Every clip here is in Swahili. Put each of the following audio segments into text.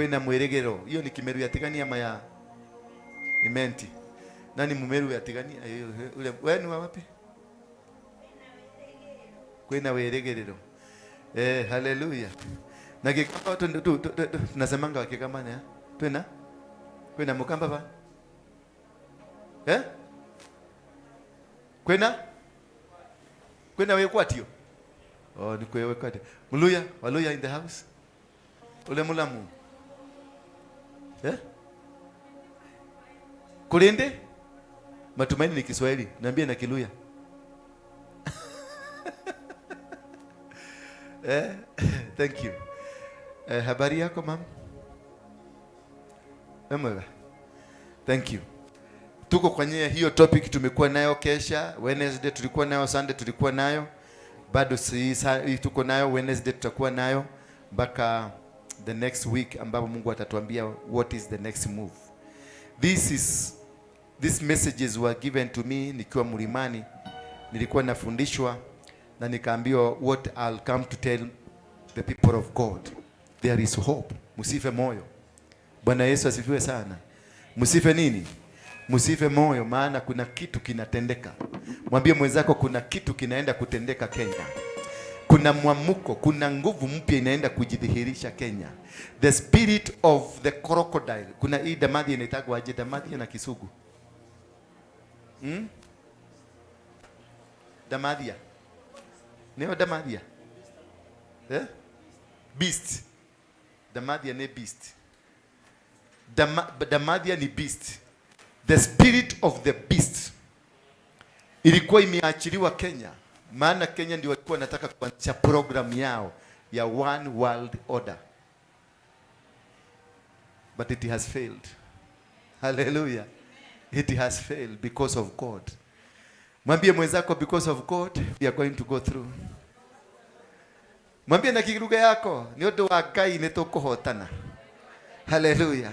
kwina mweregero. Hiyo ni Kimeru ya tigania ama ya imenti? Nani Mumeru ya tigania? Ule wewe ni wapi? Kwina weregerero. Hallelujah. Na kikamba tu tunasemanga kikamba ne? Twena? Kwina mukamba ba? Kwina wewe kwatio? Oh, ni kwewe kwatio. Muluya, Waluya in the house? Ule mulamu. Kulinde? Matumaini ni Kiswahili. Niambie na Kiluya. Thank you. Habari yako mama? Mwema. Thank you. Tuko kwenye hiyo topic tumekuwa nayo kesha, Wednesday tulikuwa nayo, Sunday tulikuwa nayo. Bado tuko nayo, Wednesday tutakuwa nayo mpaka the next week ambapo Mungu atatuambia what is the next move. These messages were given to me nikiwa mlimani, nilikuwa nafundishwa na nikaambiwa what I'll come to tell the people of God. There is hope. Musife moyo. Bwana Yesu asifiwe sana. Musife nini? Musife moyo, maana kuna kitu kinatendeka. Mwambie mwenzako kuna kitu kinaenda kutendeka Kenya. Kuna mwamuko, kuna nguvu mpya inaenda kujidhihirisha Kenya. The spirit of the crocodile. Kuna hii damadhi inaitwa aje, damadhi na Kisugu? Damadhia. Neo damadhia. Beast. Damadhia ni beast. Damadhia ni beast. The spirit of the beast ilikuwa imeachiliwa Kenya, maana Kenya ndio walikuwa wanataka kuanzisha program yao ya one world order, but it has failed. Hallelujah. It has failed because of God. Mwambie mwenzako because of God we are going to go through. Mwambie na kiruga yako ni odo wa Ngai nitukuhotana. Hallelujah.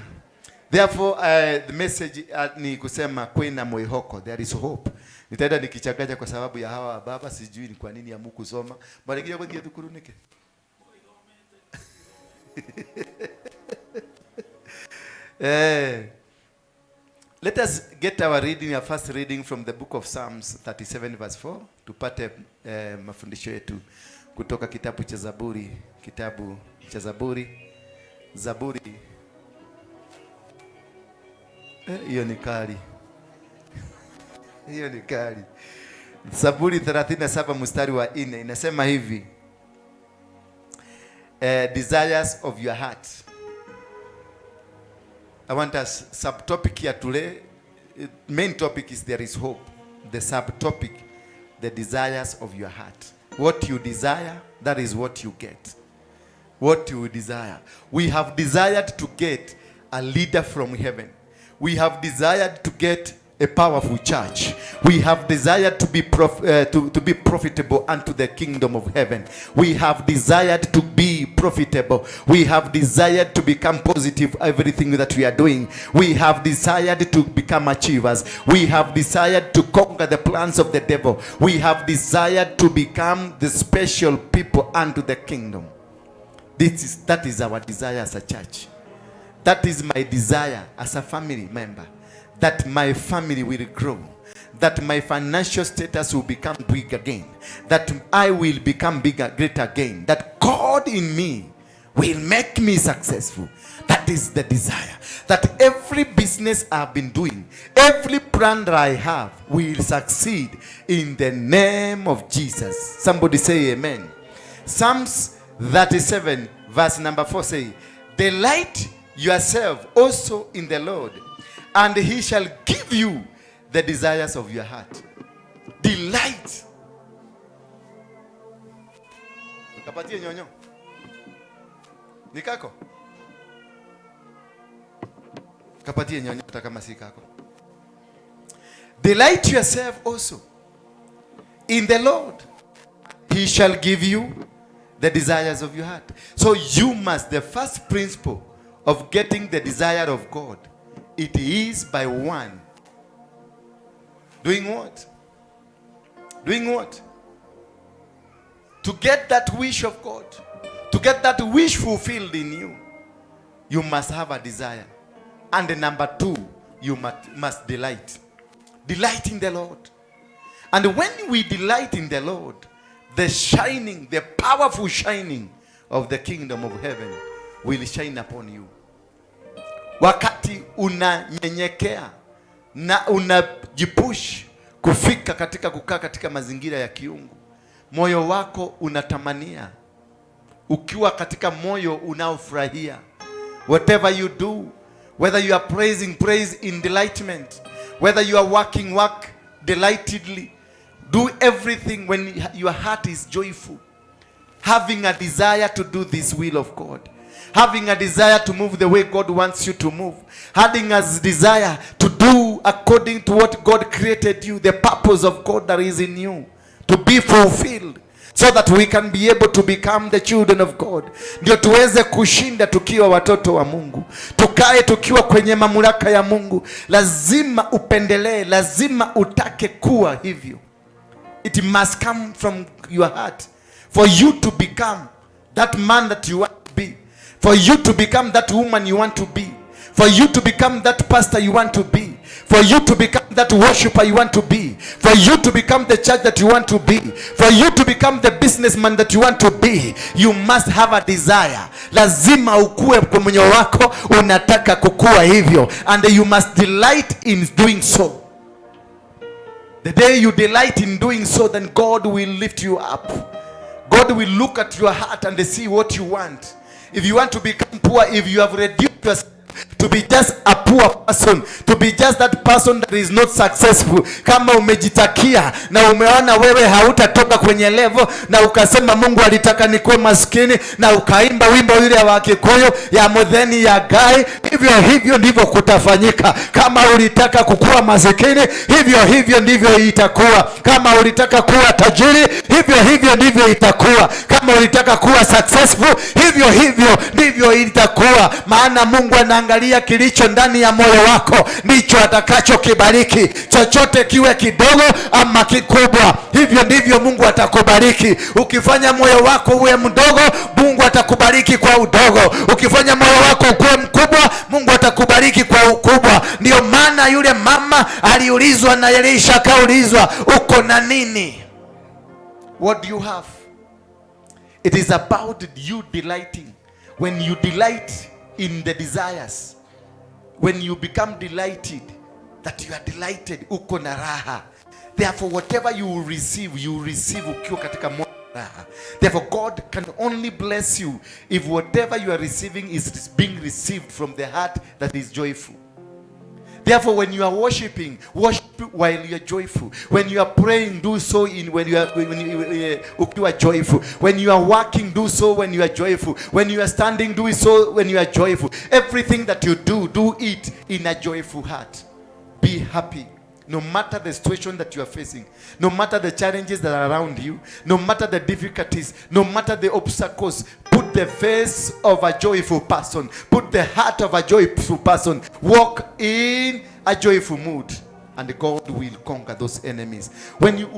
Therefore the message ni kusema kwina mwihoko, there is hope. Nitaenda nikichanganya kwa sababu ya hawa baba, sijui ni kwa nini ya Mungu soma. Mwaligia kwa thukuru nike. Let us get our reading, our first reading from the book of Psalms 37 verse 4. Tupate mafundisho yetu kutoka kitabu cha Zaburi, Zaburi. Hiyo ni kali. Hiyo ni kali. Zaburi 37 mstari wa 4 inasema hivi. Desires of your heart. I want us subtopic here today. Main topic is there is hope. The subtopic, the desires of your heart. What you desire, that is what you get. What you desire. We have desired to get a leader from heaven. We have desired to get a powerful church. We have desired to be profitable unto the kingdom of heaven. We have desired to be profitable. We have desired to become positive everything that we are doing. We have desired to become achievers. We have desired to conquer the plans of the devil. We have desired to become the special people unto the kingdom. That is our desire as a church. That is my desire as a family member, that my family will grow, that my financial status will become big again, that I will become bigger, great again, that God in me will make me successful. That is the desire. That every business I've been doing, every plan that I have will succeed in the name of Jesus. Somebody say amen. Psalms 37 verse number 4 say, delight yourself also in the Lord, and he shall give you the desires of your heart. Delight. Kapatie nyonyo. Nikako. Kapatie nyonyo kama si kako. Delight yourself also in the Lord. He shall give you the desires of your heart. So you must, the first principle of getting the desire of God, it is by one. Doing what? Doing what? To get that wish of God. To get that wish fulfilled in you. You must have a desire. And the number 2, you must delight. Delight in the Lord. And when we delight in the Lord, the shining, the powerful shining of the kingdom of heaven will shine upon you. Wakati unanyenyekea na unajipush kufika katika kukaa katika mazingira ya kiungu, moyo wako unatamania, ukiwa katika moyo unaofurahia. Whatever you do, whether you are praising, praise in delightment. Whether you are work delightedly. Do everything when your heart is joyful. Having a desire to do this will of God. Having a desire to move the way God wants you to move. Having a desire to do according to what God created you. The purpose of God that is in you. To be fulfilled. So that we can be able to become the children of God. Ndio tuweze kushinda tukiwa watoto wa Mungu. Tukae tukiwa kwenye mamlaka ya Mungu. Lazima upendelee, lazima utake kuwa hivyo. It must come from your heart. For you to become that man that you want to be. For you to become that woman you want to be. For you to become that pastor you want to be. For you to become that worshiper you want to be. For you to become the church that you want to be. For you to become the businessman that you want to be. You must have a desire. Lazima ukue kwa moyo wako unataka kukua hivyo. And you must delight in doing so. The day you delight in doing so, then God will lift you up. God will look at your heart and see what you want. If you want to become poor, if you have reduced yourself to be just a poor person, to be just that person that is not successful, kama umejitakia na umeona wewe hautatoka kwenye level, na ukasema Mungu alitaka nikuwe maskini, na ukaimba wimbo yule wa Kikuyu ya Mutheni ya Gai, hivyo ndivyo kutafanyika. Kama ulitaka kukua maskini, hivyo ndivyo itakuwa. Kama ulitaka kuwa tajiri, hivyo ndivyo itakuwa. Kama ulitaka kuwa successful, hivyo ndivyo itakuwa. Maana Mungu anaangalia kilicho ndani ya moyo wako, ndicho atakachokibariki. Chochote kiwe kidogo ama kikubwa, hivyo ndivyo Mungu atakubariki. Ukifanya moyo wako uwe mdogo, Mungu atakubariki kwa udogo. Ukifanya moyo wako uwe mkubwa, Mungu atakubariki kwa ukubwa. Ndio maana yule mama aliulizwa na Elisha akaulizwa, uko na nini? What do you have? It is about you delighting. When you delight in the desires, when you become delighted, that you are delighted, uko na raha. Therefore whatever you will receive ukiwa katika moyo raha. Therefore God can only bless you if whatever you are receiving is being received from the heart that is joyful. Therefore when you are worship while you are joyful. When you are praying, do so ukiwa joyful. When you are working, do so when you are joyful. When you are standing, do so when you are joyful. Everything that you do it in a joyful heart. Be happy. No matter the situation that you are facing, no matter the challenges that are around you, no matter the difficulties, no matter the obstacles, put the face of a joyful person, put the heart of a joyful person, walk in a joyful mood, and God will conquer those enemies. When you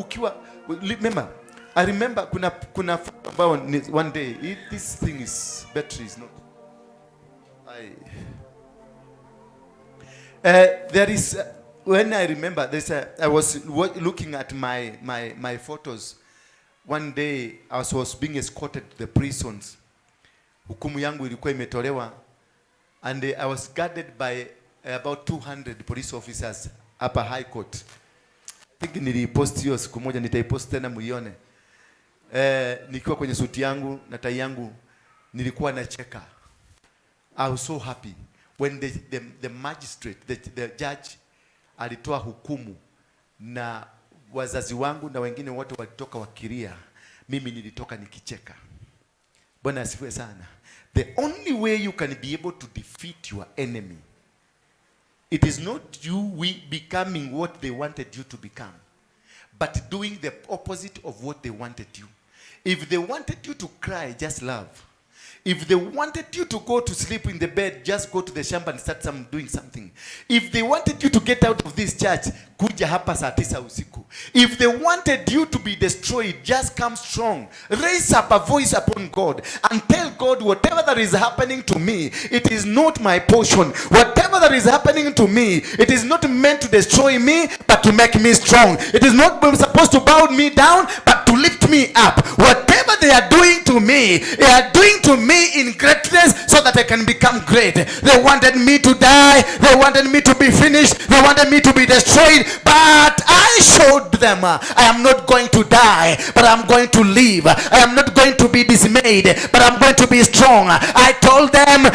remember, I remember kuna one day, this thing is battery is not. There is. When I remember, I was looking at my photos. One day I was being escorted to the prisons. Hukumu yangu ilikuwa imetolewa, and I was guarded by about 200 police officers upper high court. I think nilipost hiyo siku moja, nitaipost tena muione. Nikiwa kwenye suti yangu na tai yangu, nilikuwa nacheka. I was so happy when the magistrate, the judge alitoa hukumu, na wazazi wangu na wengine wote walitoka wakilia. Mimi nilitoka nikicheka. Bwana asifiwe sana. The only way you can be able to defeat your enemy, it is not you becoming what they wanted you to become, but doing the opposite of what they wanted you. If they wanted you to cry, just laugh. If they wanted you to go to sleep in the bed, just go to the shamba and start doing something. If they wanted you to get out of this church, kuja hapa saa 9 usiku. If they wanted you to be destroyed, just come strong. Raise up a voice upon God and tell God, whatever that is happening to me, it is not my portion. Whatever that is happening to me, it is not meant to destroy me, but to make me strong. It is not supposed to bow me down, but to lift me up. Whatever they are doing to me, they are doing to me in greatness so that I can become great. They wanted me to die. They wanted me to be finished. They wanted me to be destroyed. But I showed them I am not going to die, but I'm going to live. I am not going to be dismayed, but I'm going to be strong. I told them,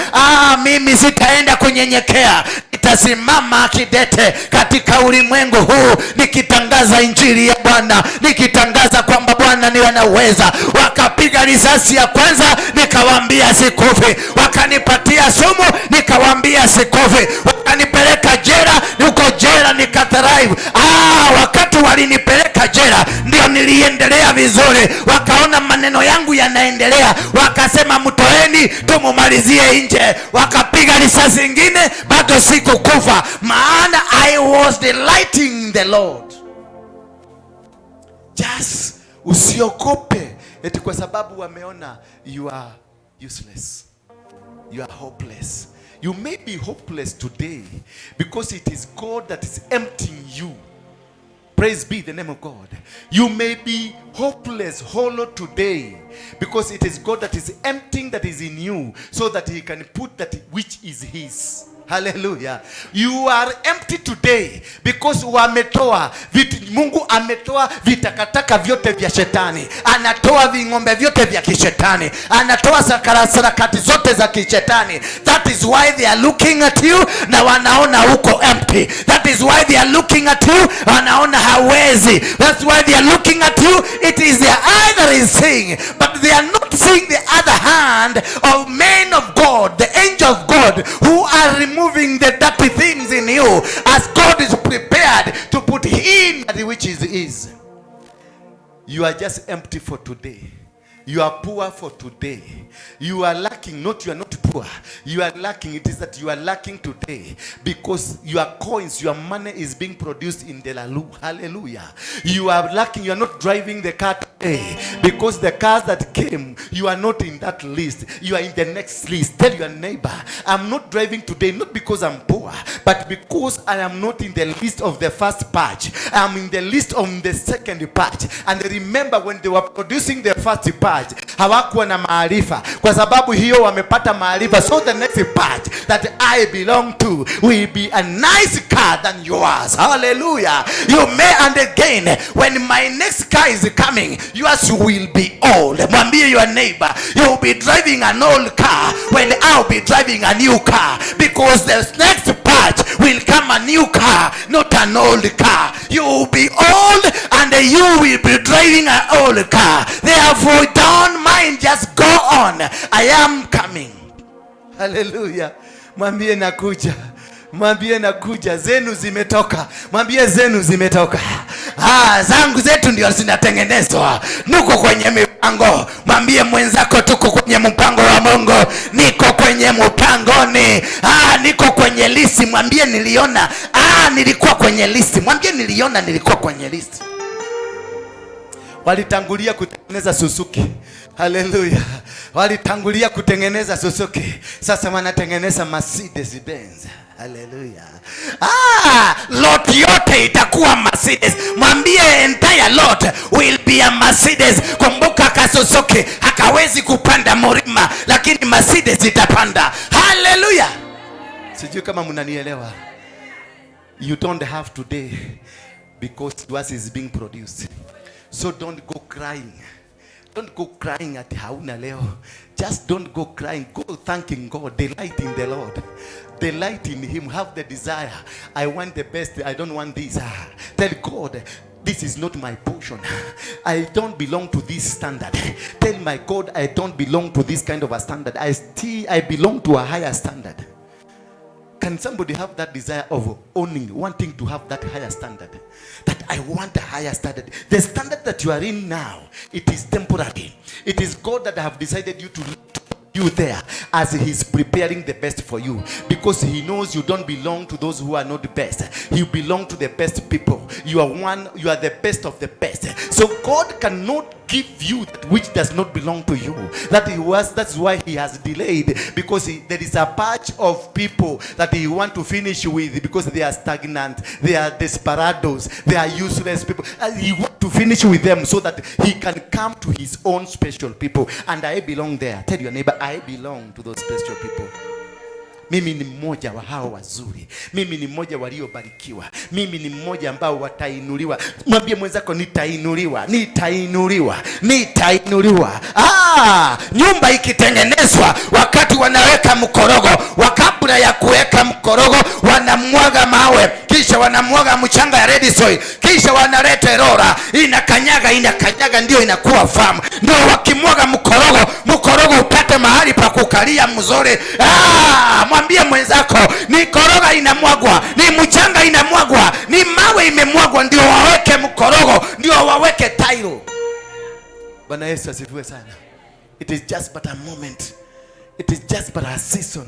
mimi sitaenda kunyenyekea. Nitasimama kidete katika ulimwengu huu nikitangaza injili ya Bwana, nikitangaza kwamba Bwana ni anaweza. Wakapiga risasi ya kwanza, nikawaambia sikufi. Wakanipatia sumu, nikawaambia sikufi. Wakanipeleka jela, niko jela nikathrive. Wakati walinipeleka jela ndio niliendelea vizuri. Wakaona maneno yangu yanaendelea, wakasema mtoeni tumumalizie nje. Wakapiga risasi nyingine, bado sikukufa, maana I was delighting the Lord. Just usiogope eti kwa sababu wameona you are useless, you are hopeless. You may be hopeless today because it is God that is emptying you. Praise be the name of God. You may be hopeless, hollow today because it is God that is emptying that is in you so that he can put that which is his. Hallelujah. You are empty today because wametoa vitu. Mungu ametoa vitakataka vyote vya shetani. Anatoa ving'ombe vyote vya kishetani. Anatoa sarakati zote za kishetani. That is why they are looking at you na wanaona uko empty. That is why they are looking at you, wanaona hawezi. That's why they are looking at you. It is their eye that is seeing, but they are not seeing the other hand of men of God, the angel of God, who are removing the dirty things in you as God is prepared to put in that which is his. You are just empty for today. You are poor for today. You are lacking, not you are not poor. You are lacking. It is that you are lacking today because your coins, your money is being produced in the lalu. Hallelujah. You are lacking. You are not driving the car today because the cars that came, you are not in that list. You are in the next list. Tell your neighbor, I'm not driving today, not because I'm poor, but because I am not in the list of the first batch. I am in the list of the second batch. And remember when they were producing the first batch, hawakuwa na maarifa. Kwa sababu hiyo wamepata maarifa. So the next batch that I belong to will be a nice car than yours. Hallelujah. You may, and again, when my next car is coming, yours will be old. Mwambie your neighbor, you will be driving an old car when I'll be driving a new car, because the next batch will come a new car, not an old car. You will be old and you will be driving an old car. Therefore, don't mind, just go on. I am coming. Hallelujah. Mwambie nakuja. Mwambie nakuja. Zenu zimetoka. Mwambie zenu zimetoka. Zangu zetu ndio zinatengenezwa. Nuko kwenye mipango. Mwambie mwenzako tuko kwenye mpango wa Mungu. Niko kwenye mpangoni. Niko kwenye listi. Mwambie niliona. Nilikuwa kwenye listi. Mwambie niliona nilikuwa kwenye listi. Walitangulia kutengeneza Suzuki. Hallelujah. Walitangulia kutengeneza Suzuki. Sasa wanatengeneza Mercedes Benz. Hallelujah. Lot yote itakuwa Mercedes. Mwambie entire lot will be a Mercedes. Kumbuka ka Suzuki hakawezi kupanda mlima, lakini Mercedes itapanda. Hallelujah. Sijui kama mnanielewa. You don't have today because yours is being produced. So don't go crying. Don't go crying at hauna leo. Just don't go crying. Go thanking God. Delight in the Lord. Delight in him. Have the desire. I want the best. I don't want this. Tell God, this is not my portion. I don't belong to this standard. Tell my God, I don't belong to this kind of a standard. I belong to a higher standard. Can somebody have that desire of owning, wanting to have that higher standard? That I want a higher standard. The standard that you are in now, it is temporary. It is God that have decided you to you there as he's preparing the best for you, because he knows you don't belong to those who are not the best. You belong to the best people. You are the best of the best. So God cannot give you that which does not belong to you. That's why he has delayed, because there is a batch of people that he want to finish with, because they are stagnant, they are desperados, they are useless people, and he want to finish with them so that he can come to his own special people. And I belong there. Tell your neighbor, I belong to those special people. Mimi ni mmoja wa hao wazuri. Mimi ni mmoja waliobarikiwa. Mimi ni mmoja ambao watainuliwa. Mwambie mwenzako, nitainuliwa, nitainuliwa, nitainuliwa. Nyumba ikitengenezwa, wakati wanaweka mkorogo, kabla ya kuweka mkorogo wanamwaga mawe, kisha wanamwaga mchanga ya red soil, kisha wanaleta rora, inakanyaga ndio inakuwa famu. Ndio wakimwaga mkorogo upate mahali pa kukalia mzuri. Mwambie mwenzako, ni koroga inamwagwa, ni mchanga inamwagwa, ni mawe imemwagwa, ndio waweke mkorogo, ndio waweke tile. Bwana Yesu asifiwe sana. It is just but a moment. It is just but a season.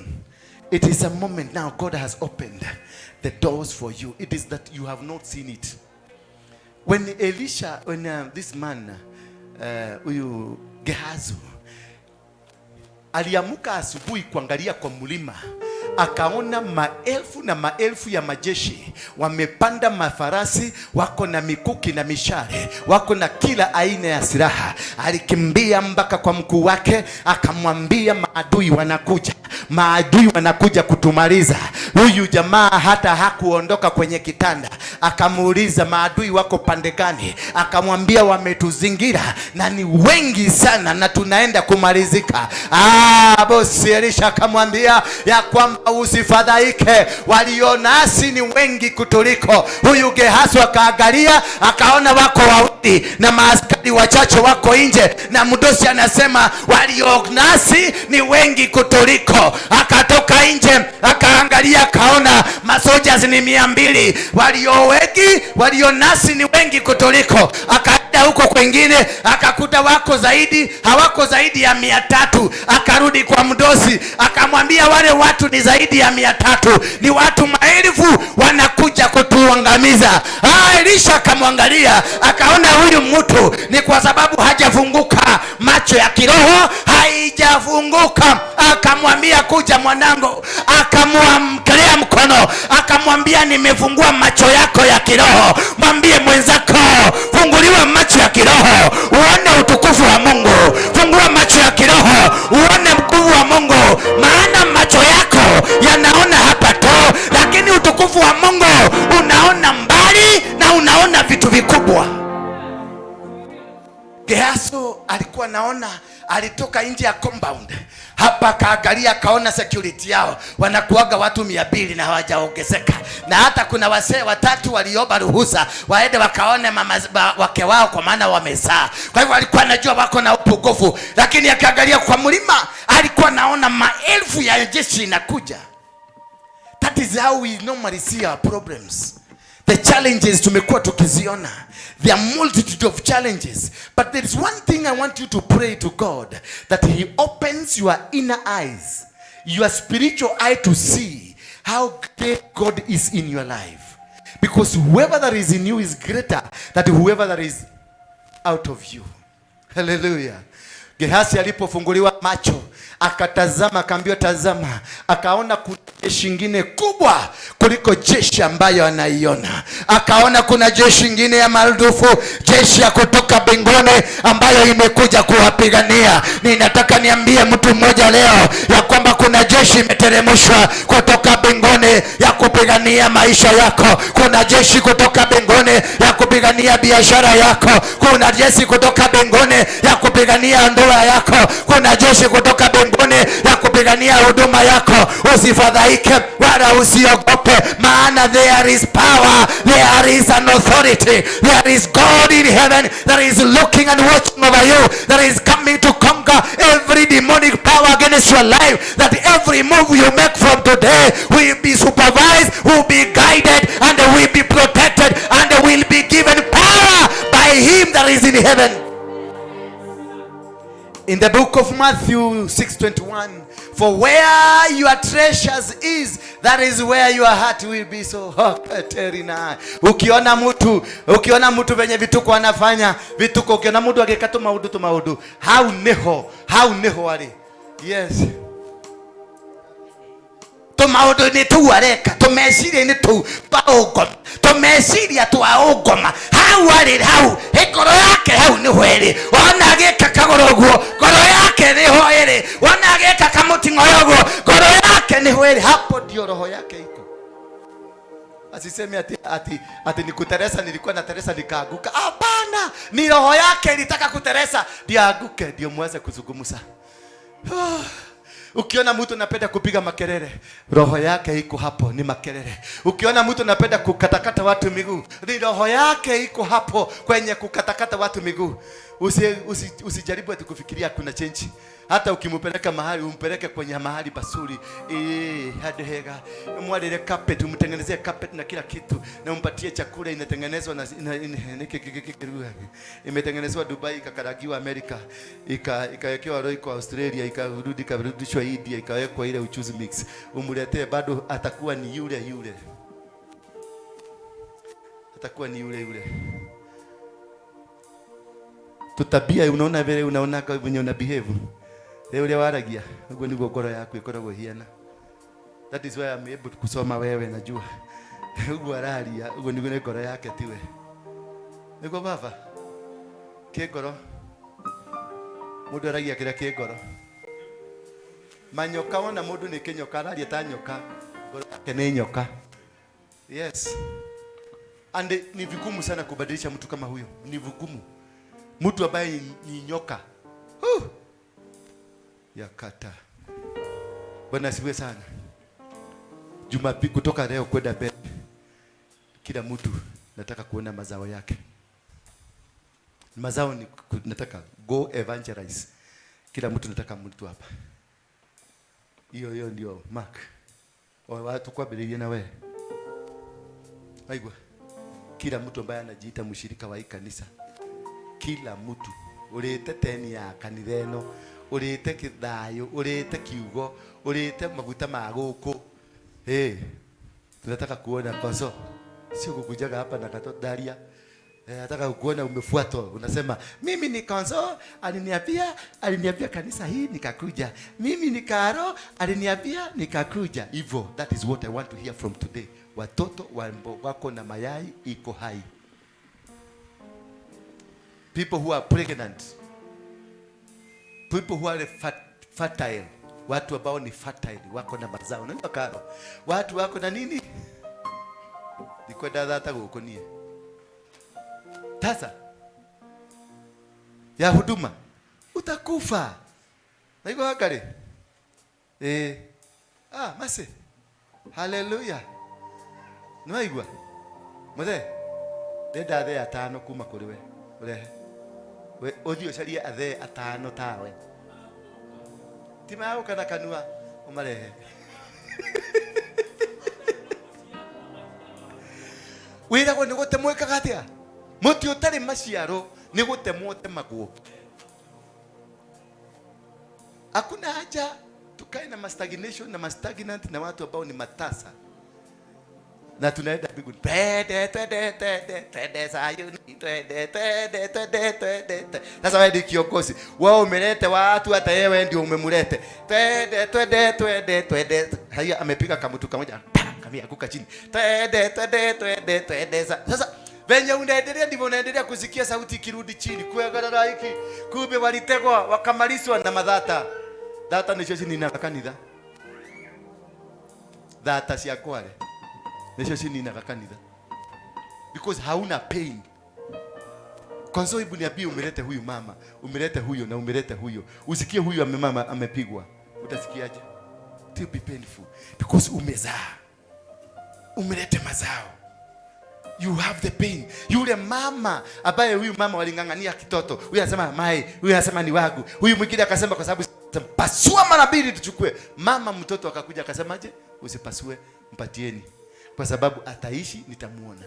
It is a moment now. God has opened the doors for you. It is that you have not seen it. When this man, huyu Gehazi, aliamuka asubuhi kuangalia kwa mlima, akaona maelfu na maelfu ya majeshi wamepanda mafarasi, wako na mikuki na mishale, wako na kila aina ya silaha. Alikimbia mpaka kwa mkuu wake, akamwambia, maadui wanakuja kutumaliza. Huyu jamaa hata hakuondoka kwenye kitanda. Akamuuliza, maadui wako pande gani? Akamwambia, wametuzingira na ni wengi sana na tunaenda kumalizika. Bosi Elisha akamwambia ya kwamba usifadhaike, walionasi ni wengi kutuliko. Huyu Gehazi akaangalia, akaona wako wawili na maaskari wachache wako nje, na mdosi anasema walionasi ni wengi kutuliko. Akatoka nje, akaangalia, akaona masoldiers ni 200, walionasi ni wengi kutuliko. Akaenda huko kwingine, akakuta hawako zaidi ya 300. Akarudi kwa mdosi, akamwambia wale watu ni zaidi ya 300, ni watu maelfu wanakuja kutuangamiza. Elisha akamwangalia, akaona huyu mtu ni kwa sababu hajafunguka, macho ya kiroho haijafunguka. Akamwambia, kuja mwanangu, akamwamkelea mkono, akamwambia, nimefungua macho yako ya kiroho. Mwambie mwenzako, funguliwa macho ya kiroho uone utukufu wa Mungu. Fungua macho ya kiroho uone mkuu wa Mungu, maana macho yako yanaona hapa tu, lakini utukufu wa Mungu unaona mbali na unaona vitu vikubwa. Gehazi alikuwa naona, alitoka nje ya compound hapa, kaangalia, kaona security yao wanakuaga watu 200 na hawajaongezeka, na hata kuna wasee 3 walioba ruhusa waende wakaone wake wao, kwa maana wamezaa. Kwa hivyo alikuwa anajua wako na upungufu, lakini akaangalia kwa mlima, alikuwa naona maelfu ya jeshi inakuja. That is how we normally see our problems. The challenges tumekuwa tukiziona. There are multitude of challenges, but there is one thing I want you to pray to God, that he opens your inner eyes, your spiritual eye, to see how great God is in your life. Because whoever that is in you is greater than whoever that is out of you. Hallelujah. Gehazi alipofunguliwa macho, akatazama, akaambiwa tazama, akaona kuna jeshi lingine kubwa kuliko jeshi ambayo anaiona. Akaona kuna jeshi lingine ya maelfu, jeshi ya kutoka mbinguni ambayo imekuja kuwapigania. Ninataka niambie mtu mmoja leo ya kwamba kuna jeshi imeteremshwa kutoka mbinguni ya kupigania maisha yako. Kuna jeshi kutoka mbinguni ya kupigania biashara yako. Kuna jeshi kutoka mbinguni ya kupigania ndoa yako. Kuna jeshi kutoka mbinguni ya kupigania huduma yako. Usifadhaike wala usiogope, maana there is power, there is an authority, there is God in heaven that is looking and watching over you, that is coming to conquer every demonic power against your life. That every move you make from today will be supervised, will be guided, and will be protected, and will be given power by him that is in heaven. In the book of Matthew 6:21, for where your treasures is, that is where your heart will be. So Terina, ukiona mtu venye vituko anafanya vituko, ukiona mtu akikata maudu how neho ali. Yes, tumaudu ni tu areka, tumeciria ni tu baugoma, tumeciria tu augoma. How hekoro yake hau ni hwere, wana geka kagoroguo goro yake ni hoere, wana geka kamutingo yogo goro yake ni hwere. Hapo ndio roho yake iko. Asiseme ati nikuteresa, nilikuwa na Teresa nikaanguka. Hapana, ni roho yake ilitaka kuteresa ndio anguke, ndio muweze kuzungumza. Ukiona mtu anapenda kupiga makelele, roho yake iko hapo, ni makelele. Ukiona mtu anapenda kukatakata watu miguu, ni roho yake iko hapo kwenye kukatakata watu miguu. Usijaribu ati kufikiria kuna change. Hata ukimpeleka mahali, umpeleke kwenye mahali pasuri, hadehega, mwalile carpet, umtengenezee carpet na kila kitu, na umpatie chakula inatengenezwa na imetengenezwa Dubai, ikakaragiwa Amerika, ikawekewa roi kwa Australia, ikarudishwa India, ikawekwa ile uchuzi mix. Umletee, bado atakuwa ni yule. Atakuwa ni yule. Tutabia, unaona vile unaona venye una behave. Leo waragia, ugo niguo ngoro yaku ikoragwo hiana. That is why I'm able to kusoma wewe, najua. Ugo araria, ugo niguo ngoro yake tiwe. Niguo baba. Kigoro. Mundu aragia kira kigoro. Manyoka wana mundu ni kinyoka, araria ta nyoka. Ngoro yake ni nyoka. Yes. And ni vigumu sana kubadilisha mtu kama huyo. Ni vigumu. Mtu ambaye ni nyoka. Yakata. Bwana asifiwe sana. Jumapili kutoka leo kwenda mbele, kila mtu nataka kuona mazao yake. Mazao ni nataka go evangelize. Kila mtu nataka mtu hapa. Hiyo ndio mark. Watu kwa bilia na wewe. Aigwa. Kila mtu ambaye anajiita mshirika wa hii kanisa. Kila mtu urete teni ya kanitheno, urete kithayo, urete kiugo, urete maguta maguko. Tunataka kuona koso. Sio kukujaga hapa na katoto daria. Nataka kuona umefuatwa. Unasema mimi ni konzo, aliniambia kanisa hii nikakuja. Mimi ni karo, aliniambia nikakuja. Hivyo, that is what I want to hear from today. Watoto wako na mayai iko hai. People who are pregnant, people who are fertile, watu ambao ni fertile, wako na mazao. Ndio karo. Watu wako na nini? Niko dada gukonie. Sasa ya huduma utakufa. Na iko hakari. Mase. Hallelujah. Naigwa. Mzee. Deda de atano kuma kuri we. We odio sharia athe atano tawe. Tima ukana kanua umarehe. Wira ko nigute mweka gatia. Muti utari maciaro nigute mwote maguo. Hakuna haja tukae na stagnation na stagnant na watu ambao ni matasa. Na tunaenda mbinguni. Twende Sayuni, twende. Sasa wewe ndio kiongozi. Wewe umelete watu, hata wewe ndio umemulete. Twende. Haya amepiga kamutu kamoja. Kamia kuka chini. Twende. Sasa venye unaendelea ndivyo unaendelea kusikia sauti kirudi chini. Kuegarara hiki. Kumbe walitegwa wakamalizwa na madhata. Data ni jeshi ni na kanitha. Data si akwale. Nesho sini na kanitha. Because hauna pain. Kwanza hebu niambie umelete huyu mama, umelete huyo na umelete huyo. Usikie huyu mama amepigwa. Utasikiaje? It will be painful because umezaa. Umelete mazao. You have the pain. Yule mama ambaye huyu mama walingangania kitoto. Huyu anasema mai, huyu anasema ni wangu. Huyu mwingine akasema kwa sababu pasua mara mbili tuchukue. Mama mtoto akakuja akasemaje? Usipasue, mpatieni. Kwa sababu ataishi nitamuona.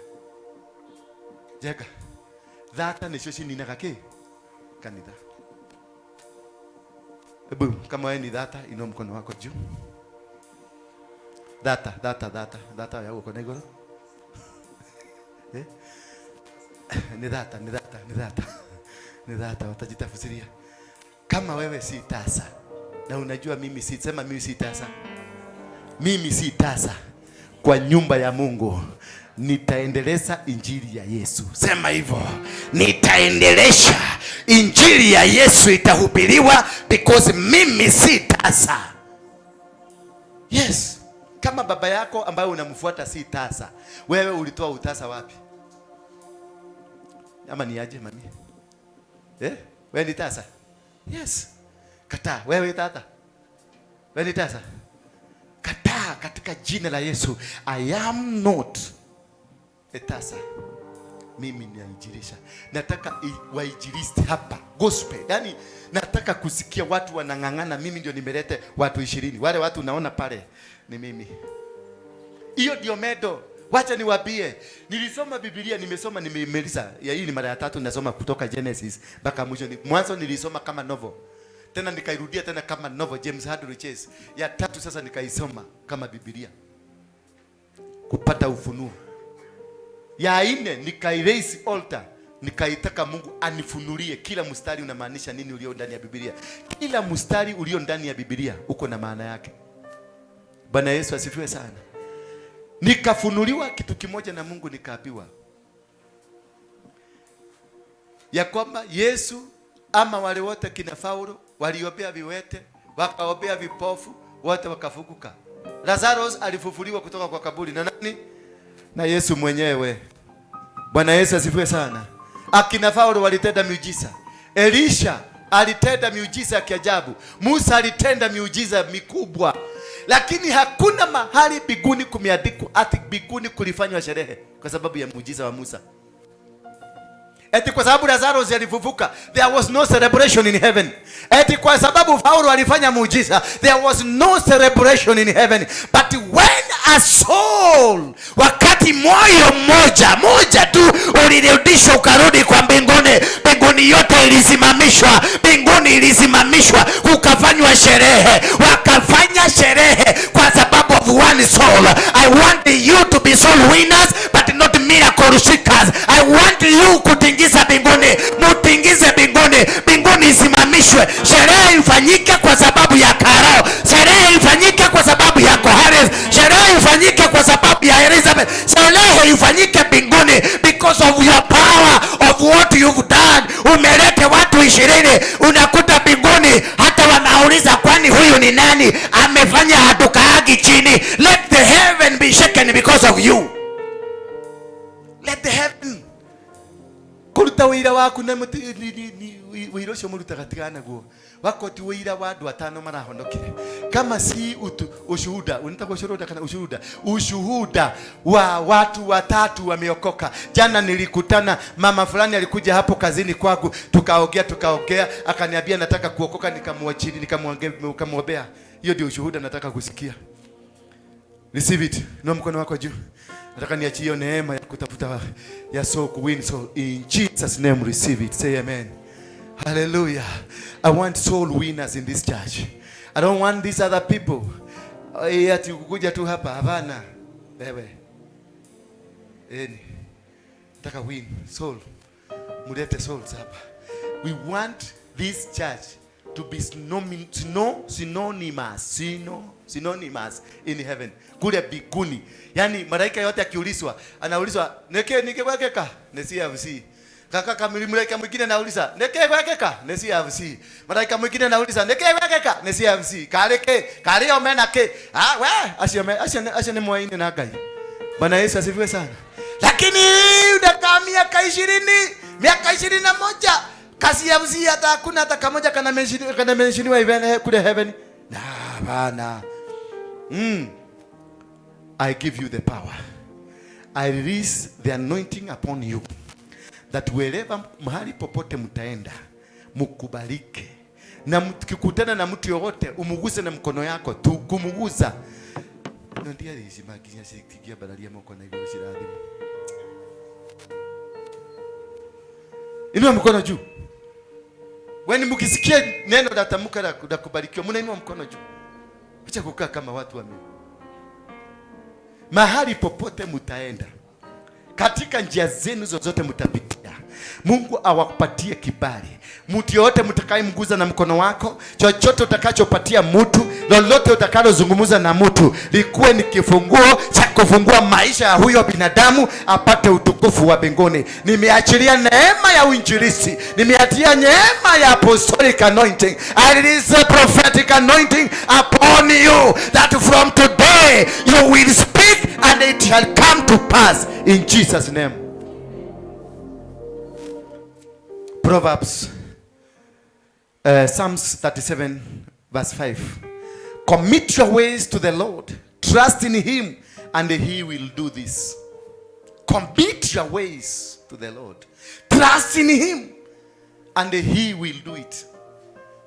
Jeka. Dhata ni shoshi ninakake kanitha. Hebu kama wewe ni data, inua mkono wako juu. Data ya uko nego. Ni data watajitafsiria. Kama wewe si tasa na unajua mimi si tasa. Mimi si tasa kwa nyumba ya Mungu. Nitaendeleza injili ya Yesu. Sema hivyo. Nitaendelesha injili ya Yesu itahubiriwa because mimi si tasa. Yes. Kama baba yako ambaye unamfuata si tasa, wewe ulitoa utasa wapi? Ama ni aje mami? Wewe ni tasa? Yes. Kataa, wewe tata. Wewe ni tasa? Kataa katika jina la Yesu. I am not a tasa. Mimi ni injilisha. Nataka wainjilisti hapa gospel. Yaani nataka kusikia watu wanang'ang'ana, mimi ndio nimelete watu 20. Wale watu unaona pale ni mimi. Hiyo ndio medo. Wacha niwaambie. Nilisoma Biblia, nimemaliza. Ya hii ni mara ya 3 nasoma kutoka Genesis mpaka mwisho. Mwanzo nilisoma kama novel. Tena nikairudia tena kama novel James Hadley Chase. Ya 3 sasa nikaisoma kama Biblia. Kupata ufunuo. Ya 4 nikairaise altar, nikaitaka Mungu anifunulie kila mstari unamaanisha nini ulio ndani ya Biblia. Kila mstari ulio ndani ya Biblia uko na maana yake. Bwana Yesu asifiwe sana. Nikafunuliwa kitu kimoja na Mungu, nikaambiwa ya kwamba Yesu ama wale wote kina Paulo waliombea viwete, wakaombea vipofu, wote wakafufuka. Lazarus alifufuliwa kutoka kwa kaburi na nani? Na Yesu mwenyewe. Bwana Yesu asifiwe sana. Akina Paulo walitenda miujiza. Elisha alitenda miujiza ya kiajabu. Musa alitenda miujiza mikubwa. Lakini hakuna mahali biguni kumeandikwa ati biguni kulifanywa sherehe kwa sababu ya muujiza wa Musa. Eti kwa sababu Lazarus alifufuka, there was no celebration in heaven. Eti kwa sababu Paulo alifanya muujiza, there was no celebration in heaven. But when a soul, wakati moyo moja tu ulirudishwa ukarudi kwa mbinguni, mbinguni yote ilisimamishwa, ukafanywa sherehe, wakafanya sherehe kwa sababu of one soul. I want you to be soul winners but not miracle seekers. I want you kutingiza mbinguni, mutingize mbinguni isimamishwe. Sherehe ifanyike kwa sababu ya Karao, sherehe ifanyike kwa sababu ya Kohares, sherehe ifanyike kwa sababu ya Elizabeth, sherehe ifanyike mbinguni because of your power of what you've done. Umelete watu 20, unakuta mbinguni hata wanauliza kwani huyu ni nani? Amefanya hatukaagi chini. Let the heaven be shaken because of you. Let the heaven kuruta wira waku na wira ucio murutaga tigana guo wako ti wira wa andu 5 marahonokire kama si ushuhuda unataka ushuhuda wa watu 3 wameokoka. Jana nilikutana mama fulani alikuja hapo kazini kwangu, tukaongea akaniambia nataka kuokoka, nikamwombea. Hiyo ndio ushuhuda nataka kusikia. Receive it. Inua mkono wako juu. Nataka niachie neema ya kutafuta ya soul, win soul. In Jesus name receive it. Say amen. Hallelujah. I want soul winners in this church. I don't want these other people. Ati kukuja tu hapa hapana. Wewe. Nataka win soul. Mulete souls hapa. We want this church to be synonymous in heaven. Kule biguni. Yani malaika yote akiulizwa, anaulizwa nikekwekeka nesi AFC. Kaka malaika mwingine anauliza nikekwekeka nesi AFC. Malaika mwingine anauliza nikekwekeka nesi AFC. Kale omena ke. We asiame mwaine na Ngai. Bwana Yesu asifiwe sana. Lakini unakaa miaka 20, miaka 21 kasi AFC hata hakuna hata kamoja kana menshiniwa even kule heaven. Na bana. I give you the power. I release the anointing upon you. That wherever mahali popote mtaenda, mukubalike. Na mkikutana na mtu yoyote, umuguse na mkono yako, tu kumuguza. Ndio hizi maginya sikia badalia mkono hiyo siradhi. Inua mkono juu. When mkisikia neno latamka la kubarikiwa, mnainua mkono juu. Acha kukaa kama watu wa mimi. Mahali popote mtaenda, katika njia zenu zozote mtapitia, Mungu awakupatie kibali. Mtu yote mtakayemguza na mkono wako, chochote utakachopatia mtu, lolote utakalozungumza na mtu, likuwe ni kifunguo cha kufungua maisha ya huyo binadamu apate utukufu wa mbinguni. Nimeachilia neema ya uinjilisti, nimeachilia neema ya apostolic anointing. I release a prophetic anointing upon you, that from today you will speak and it shall come to pass in Jesus' name. Proverbs, Psalms 37 verse 5. Commit your ways to the Lord, trust in him, and he will do this. Commit your ways to the Lord, trust in him, and he will do it.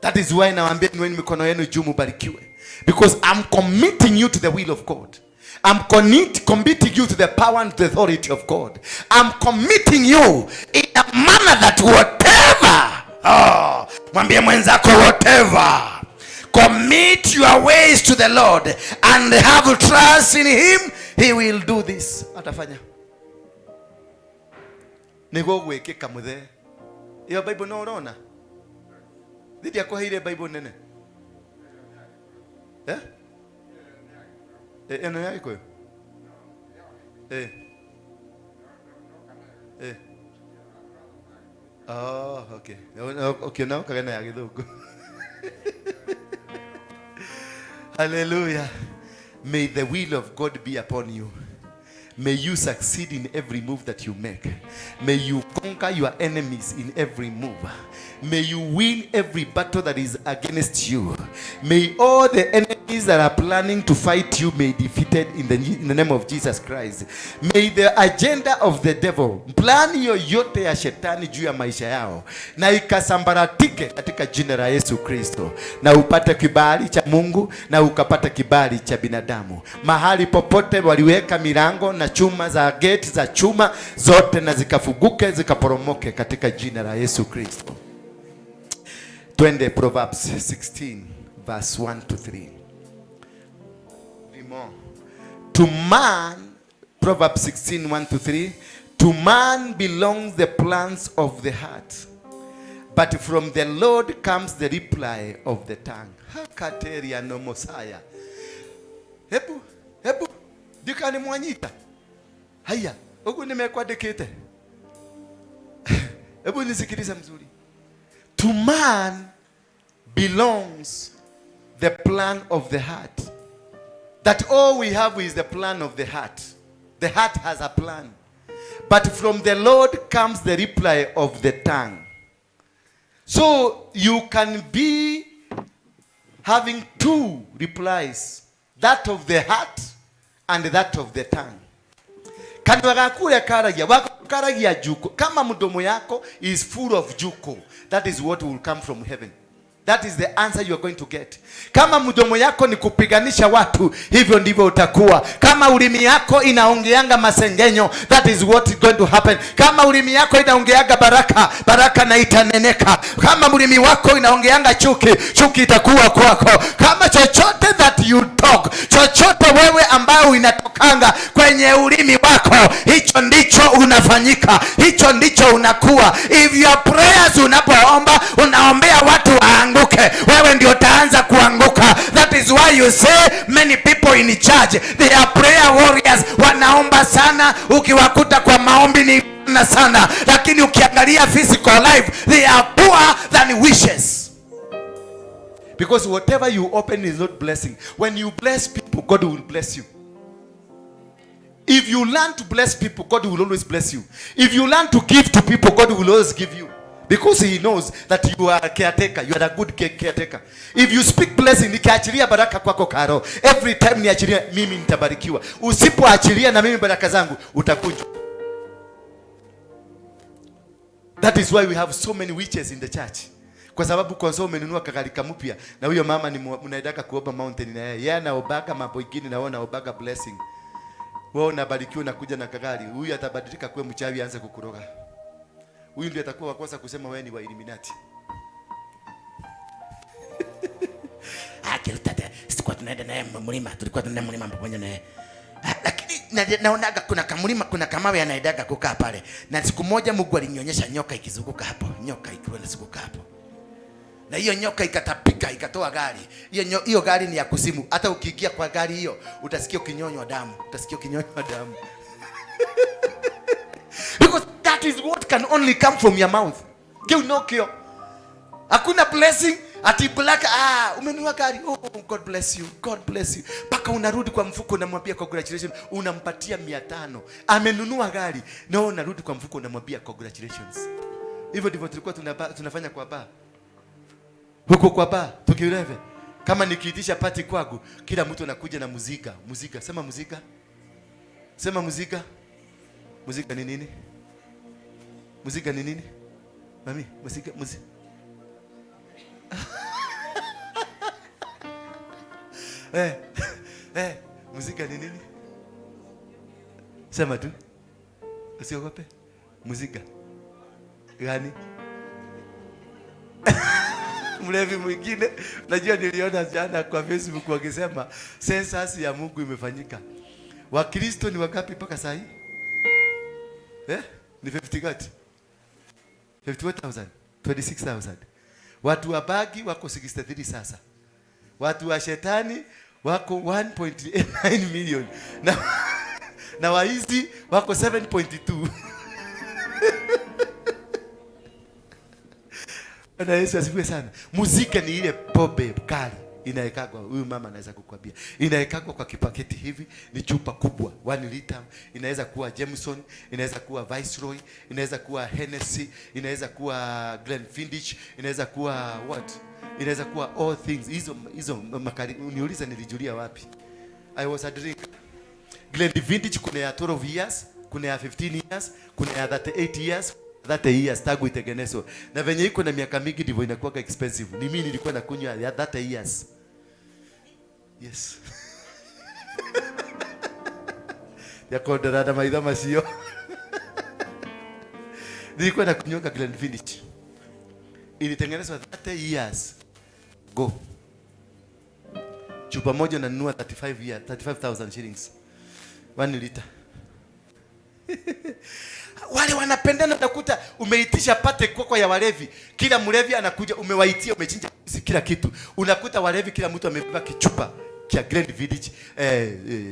That is why nawaambia niweni mikono yenu juu mubarikiwe, because I'm committing you to the will of God. I'm committing you to the power and the authority of God. I'm committing you in a manner that whatever, mwambie mwenzako whatever, commit your ways to the Lord and have trust in him, he will do this. Atafanya. Nego gwekeka muthe. Iyo Bible no urona? Didi yako ile Bible nene. Eh? Eno yako? Oh, okay. Okay, now kagana ya githungu. Hallelujah. May the will of God be upon you. May you succeed in every move that you make. May you conquer your enemies in every move. May you win every battle that is against you. May all the enemies that are planning to fight you be defeated in the name of Jesus Christ. May the agenda of the devil, plan yoyote ya shetani juu ya maisha yao, na ikasambaratike katika jina la Yesu Kristo, na upate kibali cha Mungu na ukapata kibali cha binadamu. Mahali popote waliweka milango na chuma za gate za chuma zote, na zikafuguke zikaporomoke katika jina la Yesu Kristo. Twende Proverbs 16 verse 1 to 3. To man, Proverbs 16 1 to 3. To man belongs the plans of the heart, but from the Lord comes the reply of the tongue. Hakateria no Mosiah. Hebu dikani mwanyita. Haya, huku nimekuandikite. Hebu nisikilize mzuri. To man belongs the plan of the heart. That all we have is the plan of the heart. The heart has a plan. But from the Lord comes the reply of the tongue. So you can be having two replies. That of the heart and that of the tongue. Kanwa gakule karagia juko. Kama mdomo yako is full of juko, that is what will come from heaven. That is the answer you are going to get. Kama mdomo yako ni kupiganisha watu, hivyo ndivyo utakuwa. Kama ulimi yako inaongeanga masengenyo, that is what is going to happen. Kama ulimi yako inaongeanga baraka na itaneneka. Kama ulimi wako inaongeanga chuki itakuwa kwako. Kama chochote that you talk, chochote wewe ambao inatokanga kwenye ulimi wako, hicho ndicho unafanyika, hicho ndicho unakuwa. If your prayers unapoomba, unaombea watu waanguke, wewe ndio utaanza kuanguka. That is why you say many people in church, they are prayer warriors. Wanaomba sana, ukiwakuta kwa maombi ni sana, lakini ukiangalia physical life, they are poor than wishes. Because whatever you open is not blessing. When you bless people, God will bless you. If you learn to bless people, God will always bless you. If you learn to give to people, God will always give you. Because he knows that you are a caretaker. You are a good caretaker. If you speak blessing, nikiachilia baraka kwako karo, every time niachilia mimi nitabarikiwa. Usipoachilia na mimi baraka zangu, utakunjwa. That is why we have so many witches in the church. Kwa sababu kwa sababu umenunua kagari kampya, na huyo mama ni mnaidaka kuomba mountain, na yeye anaobaga mambo mengine, na wana obaga blessing. Wewe unabarikiwa na kuja na kagari, huyu atabadilika kuwa mchawi, aanze kukuroga. Huyu ndiye atakuwa wa kwanza kusema wewe ni wa Illuminati. akirutate sikuwa tunaenda naye mlima, tulikuwa tunaenda mlima pamoja naye. Lakini naonaga kuna kamlima, kuna kamawe anaendaga kukaa pale. Na siku moja Mungu alinionyesha nyoka ikizunguka hapo, nyoka ikiwa inazunguka hapo. Na hiyo nyoka ikatapika, ikatoa gari. Hiyo gari ni ya kuzimu. Hata ukiingia kwa gari hiyo, utasikia ukinyonywa damu, Because that is what can only come from your mouth. Kio. Hakuna blessing ati black umenunua gari. Oh, God bless you. Paka unarudi kwa mfuko unamwambia congratulations, unampatia 500. Amenunua gari. No, unarudi kwa mfuko unamwambia congratulations. Hivyo ndivyo tulikuwa tunafanya kwa bar. Huko kwa bar tukileve. Kama nikiitisha party kwangu, kila mtu anakuja na muzika. Sema muzika. Muzika ni nini? Mami, muzika. Muzika ni nini? Sema tu. Usiogope. Muzika gani? Mlevi mwingine, najua niliona jana kwa Facebook wakisema census ya Mungu imefanyika. Wakristo ni wangapi mpaka saa hii? Ni 50 gati? 51,000, 26,000. Watu wa bagi wako 63 sasa. Watu wa shetani wako 1.89 million. Na waizi wako 7.2. Na Yesu asifiwe sana. Muziki ni ile pombe kali inaekagwa, huyu mama anaweza kukwambia. Inaekagwa kwa kipaketi hivi, ni chupa kubwa 1 liter. Inaweza kuwa Jameson, inaweza kuwa Viceroy, inaweza kuwa Hennessy, inaweza kuwa Glenfiddich, inaweza kuwa what? Inaweza kuwa all things. Hizo makali uniuliza nilijulia wapi? I was a drinker. Glenfiddich kuna ya 12 years, kuna ya 15 years, kuna ya 38 years. That years tagu itengenezwe. Na venye iko na miaka mingi ndivyo inakuwa expensive. Ni mimi nilikuwa nakunywa ya that years. Yes. Ya kodara maidha masio. Nilikuwa nakunywa Glenfiddich. Ilitengenezwa 30 years go. Chupa moja nanunua 35,000 shillings. 1 liter. Wale wanapendana, utakuta umeitisha pate kwa ya walevi. Kila mlevi anakuja, umewaitia, umechinja kila kitu. Unakuta walevi kila mtu amebeba kichupa kia Glenfiddich,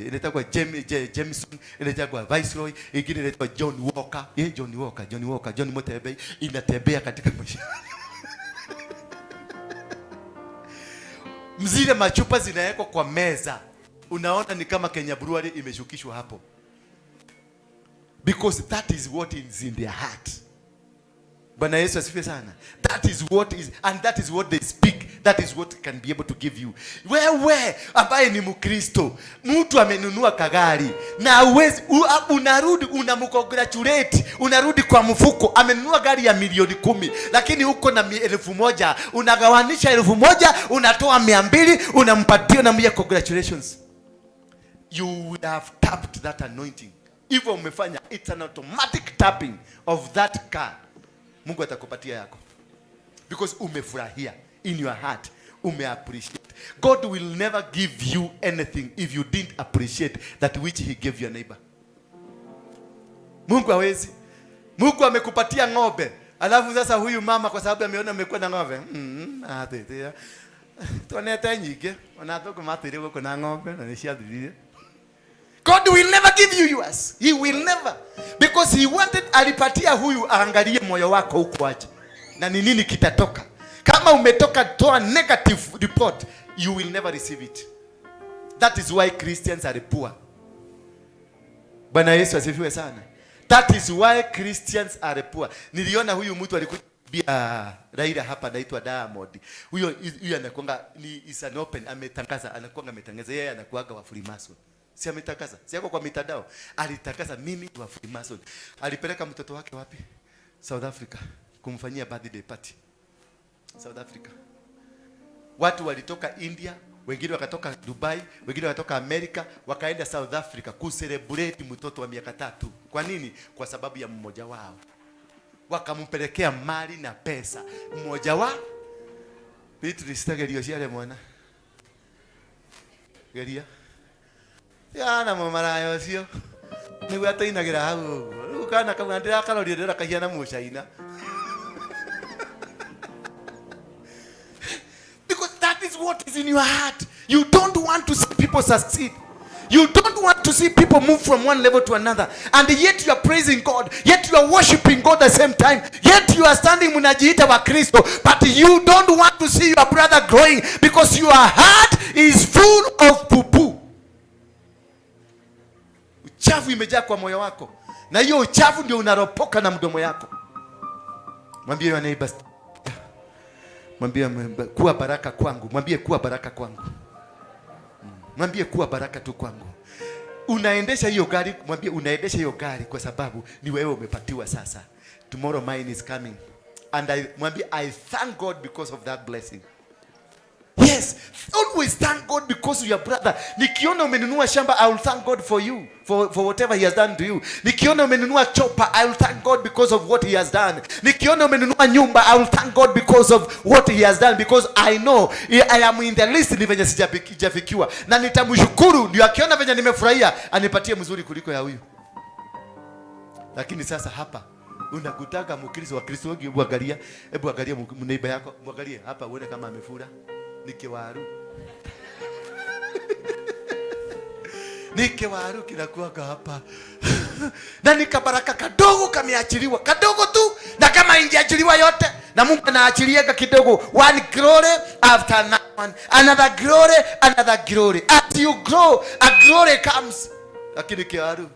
inaitwa Jameson, inaitwa Viceroy, ingine inaitwa John Walker. John Motebe inatembea katika maisha. Mzile machupa zinawekwa kwa meza. Unaona ni kama Kenya Brewery imeshukishwa hapo. Because that is what is in their heart. Bwana Yesu asifiwe sana. That is what is, and that is what they speak. That is what can be able to give you. Wewe ambaye ni Mkristo, mtu amenunua kagari na uwezi, unarudi unamcongratulate, unarudi kwa mfuko, amenunua gari ya milioni 10, lakini uko na 1,000, unagawanisha 1,000, unatoa 200, unampatia na mia congratulations. You would have tapped that anointing. Hivyo umefanya, it's an automatic tapping of that car. Mungu atakupatia yako. Because umefurahia in your heart, umeappreciate. God will never give you anything if you didn't appreciate that which he gave your neighbor. Mungu hawezi. Mungu amekupatia ng'ombe. Alafu sasa huyu mama kwa sababu ameona umekuwa na ng'ombe. Atetea. Tuonete nyingi, wanatoka matire kwa na ng'ombe na nishathirire. God will never give you yours. He will never. Because he wanted, alipatia huyu aangalie moyo wako huko aje. Na ni nini kitatoka. Kama umetoka toa negative report, you will never receive it. That is why Christians are poor. Bwana Yesu asifiwe sana. That is why Christians are poor. Niliona huyu mtu alikuja Raila hapa anaitwa Diamond. Huyo anakuanga ni is an open, ametangaza, anakuanga ametangaza yeye anakuaga wa Freemason. Si ametangaza, si yako kwa mitandao. Alitangaza mimi wa Freemason. Alipeleka mtoto wake wapi? South Africa kumfanyia birthday party. South Africa. Watu walitoka India, wengine wakatoka Dubai, wengine wakatoka Amerika, wakaenda South Africa kucelebrate mtoto wa miaka 3. Kwa nini? Kwa sababu ya mmoja wao. Wakampelekea mali na pesa. Mmoja wa vitu lisitagelio shale mwana. geria ya na mamara ucio ni gwatainagira hau ukana kama ndira karori ndira kahiana mucaina. Because that is what is in your heart. You don't want to see people succeed. You don't want to see people move from one level to another. And yet you are praising God. Yet you are worshiping God at the same time. Yet you are standing munajiita wa Kristo. But you don't want to see your brother growing. Because your heart is full of poo-poo. Uchafu imejaa kwa moyo wako. Na hiyo uchafu ndio unaropoka na mdomo yako. Mwambie wa neighbors. Mwambie kuwa baraka kwangu. Mwambie kuwa baraka kwangu. Mwambie kuwa baraka tu kwangu. Unaendesha hiyo gari, mwambie unaendesha hiyo gari kwa sababu ni wewe umepatiwa sasa. Tomorrow mine is coming. And mwambie I thank God because of that blessing. Yes, always thank God because of your brother. Nikiona umenunua shamba, I will thank God for you, for whatever he has done to you. Nikiona umenunua chopper, I will thank God because of what he has done. Nikiona umenunua nyumba, I will thank God because of what he has done, because I know I am in the list ni venye sijafikiwa. Na nitamshukuru ndio akiona venye nimefurahia anipatie mzuri kuliko ya huyu. Lakini sasa hapa unakutaka mkristo wa Kristo wengi, hebu angalia mneiba yako, mwangalie hapa uone kama amefura. Nikiwaru. Nikiwaru kinakuwa hapa. Na nikabaraka kadogo kameachiliwa. Kadogo tu. Na kama ingeachiliwa yote. Na Mungu anaachiliaga kidogo. One glory after another. Another glory, another glory. As you grow, a glory comes. Lakini kiwaru.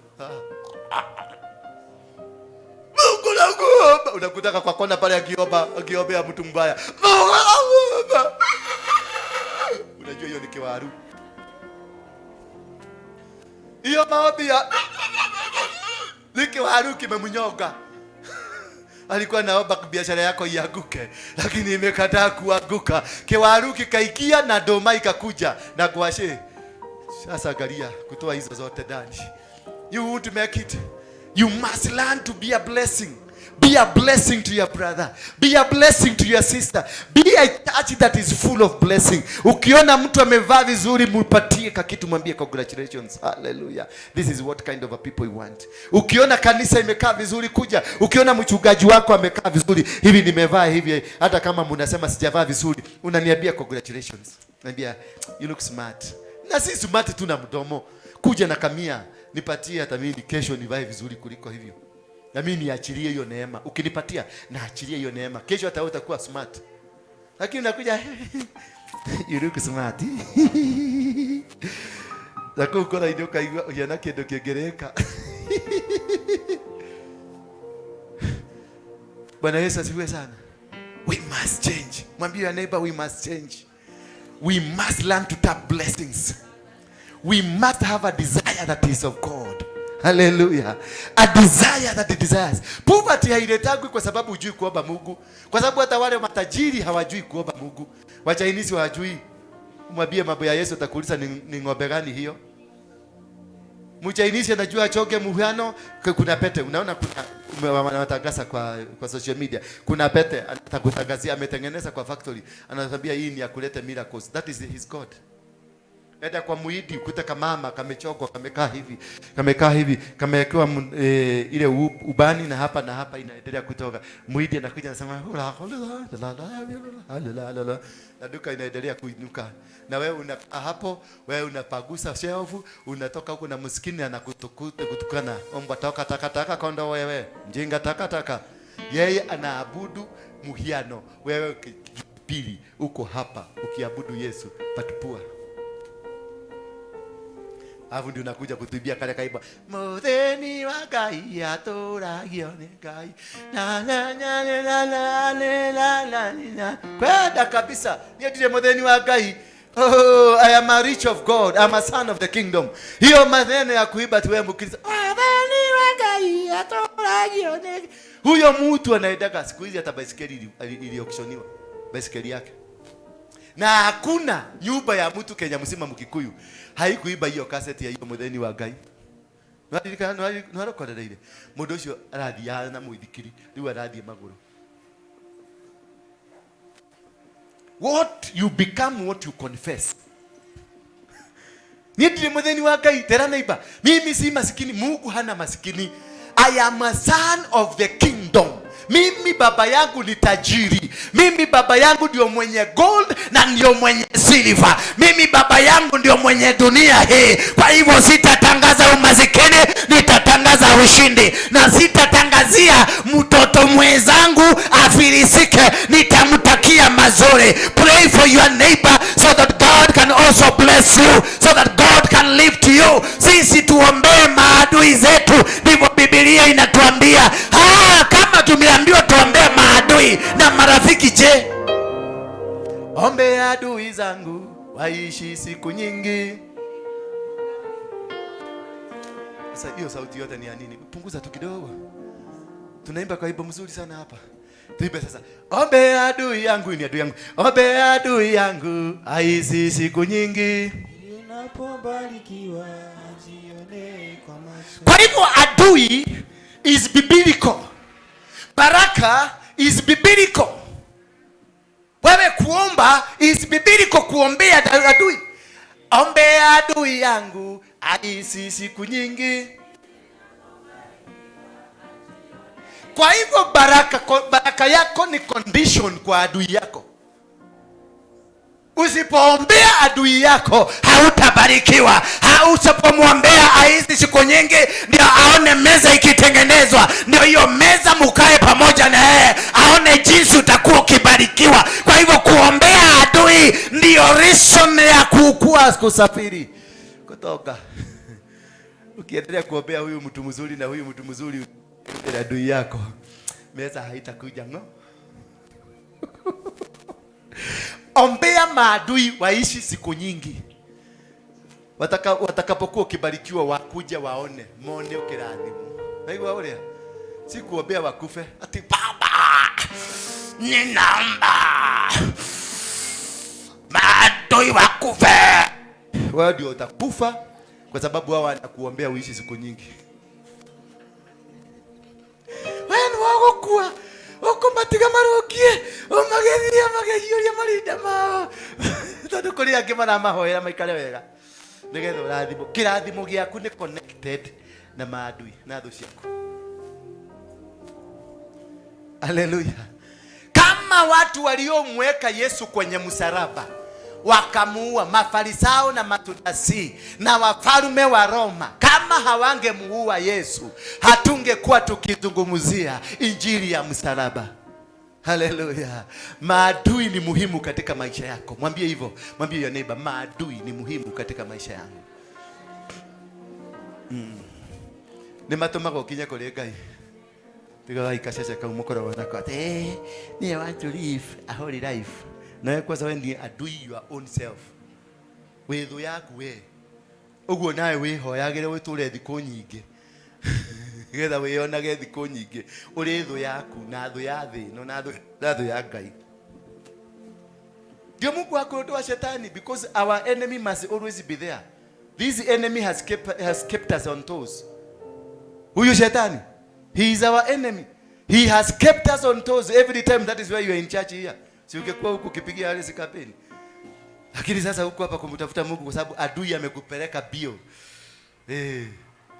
Mungu nakuomba. Unakutaka kwa kona pale akiombea mtu mbaya. Mungu nakuomba. Unajua hiyo ni kiwaru. Hiyo maombi ya ni kiwaru kimemnyoga. Alikuwa naomba biashara yako ianguke, lakini imekataa kuanguka. Kiwaru kikaikia na doma ikakuja na kuashe. Sasa angalia kutoa hizo zote ndani. You want to make it. You must learn to be a blessing. Be a blessing to your brother. Be a blessing to your sister. Be a church that is full of blessing. Ukiona mtu amevaa vizuri, mupatie kakitu, mwambie congratulations. Hallelujah. This is what kind of a people you want. Ukiona kanisa imekaa vizuri, kuja. Ukiona mchungaji wako amekaa vizuri, hivi nimevaa hivi, hata kama mnasema sijavaa vizuri, unaniambia congratulations. Naambia you look smart. Na si smart tu na mdomo. Kuja na kamia, nipatie hata mimi kesho nivae vizuri kuliko hivyo. Na mimi niachilie hiyo neema. Ukinipatia naachilia hiyo neema. Kesho hata utakuwa smart. Lakini unakuja you look smart. Zako uko na ndio kaigwa yana kindo kiongereka. Bwana Yesu asifiwe sana. We must change. Mwambie your neighbor we must change. We must learn to tap blessings. We must have a desire that is of God. Hallelujah. A desire that it desires. Poverty hailetagwi kwa sababu hujui kuomba Mungu. Kwa sababu hata wale matajiri hawajui kuomba Mungu. Wachainisi hawajui. Mwambie mambo ya Yesu atakuuliza ni ng'ombe gani hiyo? Mchainisi anajua choge muhano, kuna pete. Unaona kuna wanatangaza kwa social media. Kuna pete atakutangazia ametengeneza kwa factory. Anatambia hii ni ya kuleta miracles. That is his God. Enda kwa muidi kutaka mama kamechogwa kamekaa hivi kamewekewa ile ubani na hapa inaendelea kutoka. Muidi anakuja anasema na duka inaendelea kuinuka. Na wewe wewe unapagusa shelfu, unatoka huko na maskini anakutukana. Omba toka taka kondo wewe. Mjinga taka. Yeye anaabudu muhiano. Wewe pili uko hapa ukiabudu Yesu patupua. Hapo ndio unakuja kutuibia kale kaiba. Mutheni wa Ngai aturagio ni Ngai. Na. Kwenda kabisa. Ni ndiye mutheni wa Ngai. Oh, I am a rich of God. I am a son of the kingdom. Hiyo maneno ya kuiba tu wewe Mkristo. Mutheni wa Ngai aturagio ni. Huyo mtu anaendaka siku hizi hata baisikeli iliokshoniwa. Baisikeli yake. Na hakuna nyumba ya mtu Kenya mzima Mkikuyu haikuiba hiyo cassette ya hiyo mutheni wa Ngai. Nwarokorera ile. Mundu ucio arathia na muithikiri, riu arathie maguru. What you become, what you confess. Nitire mutheni wa Ngai tera neighbor. Mimi si masikini, Mungu hana masikini. I am a son of the kingdom. Mimi baba yangu ni tajiri. Mimi baba yangu ndio mwenye gold na ndio mwenye silver. Mimi baba yangu ndio mwenye dunia hii. Kwa hivyo sitatangaza umasikini, nitatangaza ushindi. Na sitatangazia mtoto mwenzangu afilisike, nitamtakia mazuri. Pray for your neighbor so that God can also bless you, so that God can lift you. Sisi tuombee maadui zetu, ndivyo Biblia inatuambia. Kama tumeambiwa tuombee maadui na marafiki, je, ombe adui zangu waishi siku nyingi. Sasa hiyo sauti yote ni ya nini? Punguza tu kidogo. Tunaimba kwa wimbo mzuri sana hapa. Tuimbe sasa. Ombe adui yangu, ni adui yangu. Ombe adui yangu aishi siku nyingi. Unapobarikiwa jione kwa macho. Kwa hivyo adui is biblical. Baraka is biblical. Wewe kuomba is biblical, kuombea adui. Ombe adui yangu aishi siku nyingi. Kwa hivyo baraka yako ni condition kwa adui yako. Usipoombea adui yako hautabarikiwa. Usipomwombea aishi siku nyingi, ndio aone meza ikitengenezwa, ndio hiyo meza mukae pamoja na yeye, aone jinsi utakuwa ukibarikiwa. Kwa hivyo kuombea adui ndio reason ya kukua kusafiri kutoka. Ukiendelea kuombea huyu mtu mzuri na huyu mtu mzuri na adui yako, meza haitakuja ngo. Ombea maadui waishi siku nyingi. Watakapokuwa ukibarikiwa wakuja waone mone ukiradhimu. Na hivyo wale si kuombea wakufe ati baba ninaomba maadui wakufe. Wewe ndio utakufa kwa sababu wao wanakuombea uishi siku nyingi. Wewe wagokuwa okomatiga marokie mageria marinda mao tondu kuri angi maramahoera maikare wega nigetha urathimo. Kirathimo giaku ni connected na maadui na thu ciaku. Haleluya. Kama watu waliomweka Yesu kwenye msalaba wakamuua, Mafarisayo na Masadukayo na wafalme wa Roma, kama hawangemuua Yesu, hatungekuwa tukizungumzia injili ya msalaba. Haleluya. Maadui ni muhimu katika maisha yako. Mwambie hivyo. Mwambie your neighbor, maadui ni muhimu katika maisha yangu. Ni matomaga ukinya kuri Ngai. Tiga ikashesha kama mukoro wanako. Ni I want to live a holy life. Na kwa sababu ni adui your own self. Wethu yaku we. Uguo nawe wihoyagire witure thiko nyingi. Getha wionage thiko nyingi. Uri thu yaku na thu ya thi no na thu ya Ngai. Ndio Mungu akondoa shetani, because our enemy must always be there. This enemy has kept us on toes. Huyu shetani, he is our enemy. He has kept us on toes every time. That is why you are in church here. Si ungekuwa huko ukipigia hali zikapeni. Lakini sasa huko hapa kumtafuta Mungu kwa sababu adui amekupeleka bio.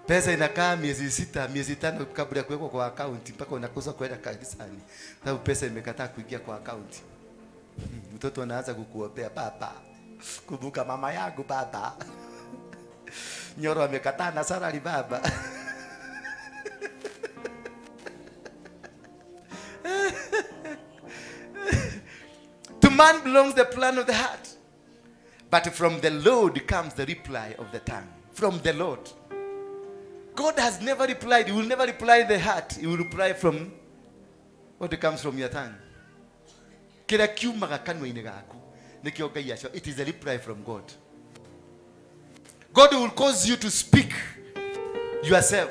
Pesa inakaa miezi 6, miezi 5 kabla ya kuwekwa kwa account mpaka unakosa kwenda kanisani. Sababu pesa imekataa kuingia kwa account. Mtoto anaanza kukuombea, baba, kumbuka mama yangu baba. Nyoro amekataa na salary baba. To man belongs the plan of the heart, but from the Lord comes the reply of the tongue. From the Lord. God has never replied. He will never reply the heart. He will reply from what comes from your tongue. Kila kiumaga kanwa-ini gaku nikio Ngai acio. It is a reply from God. God will cause you to speak yourself.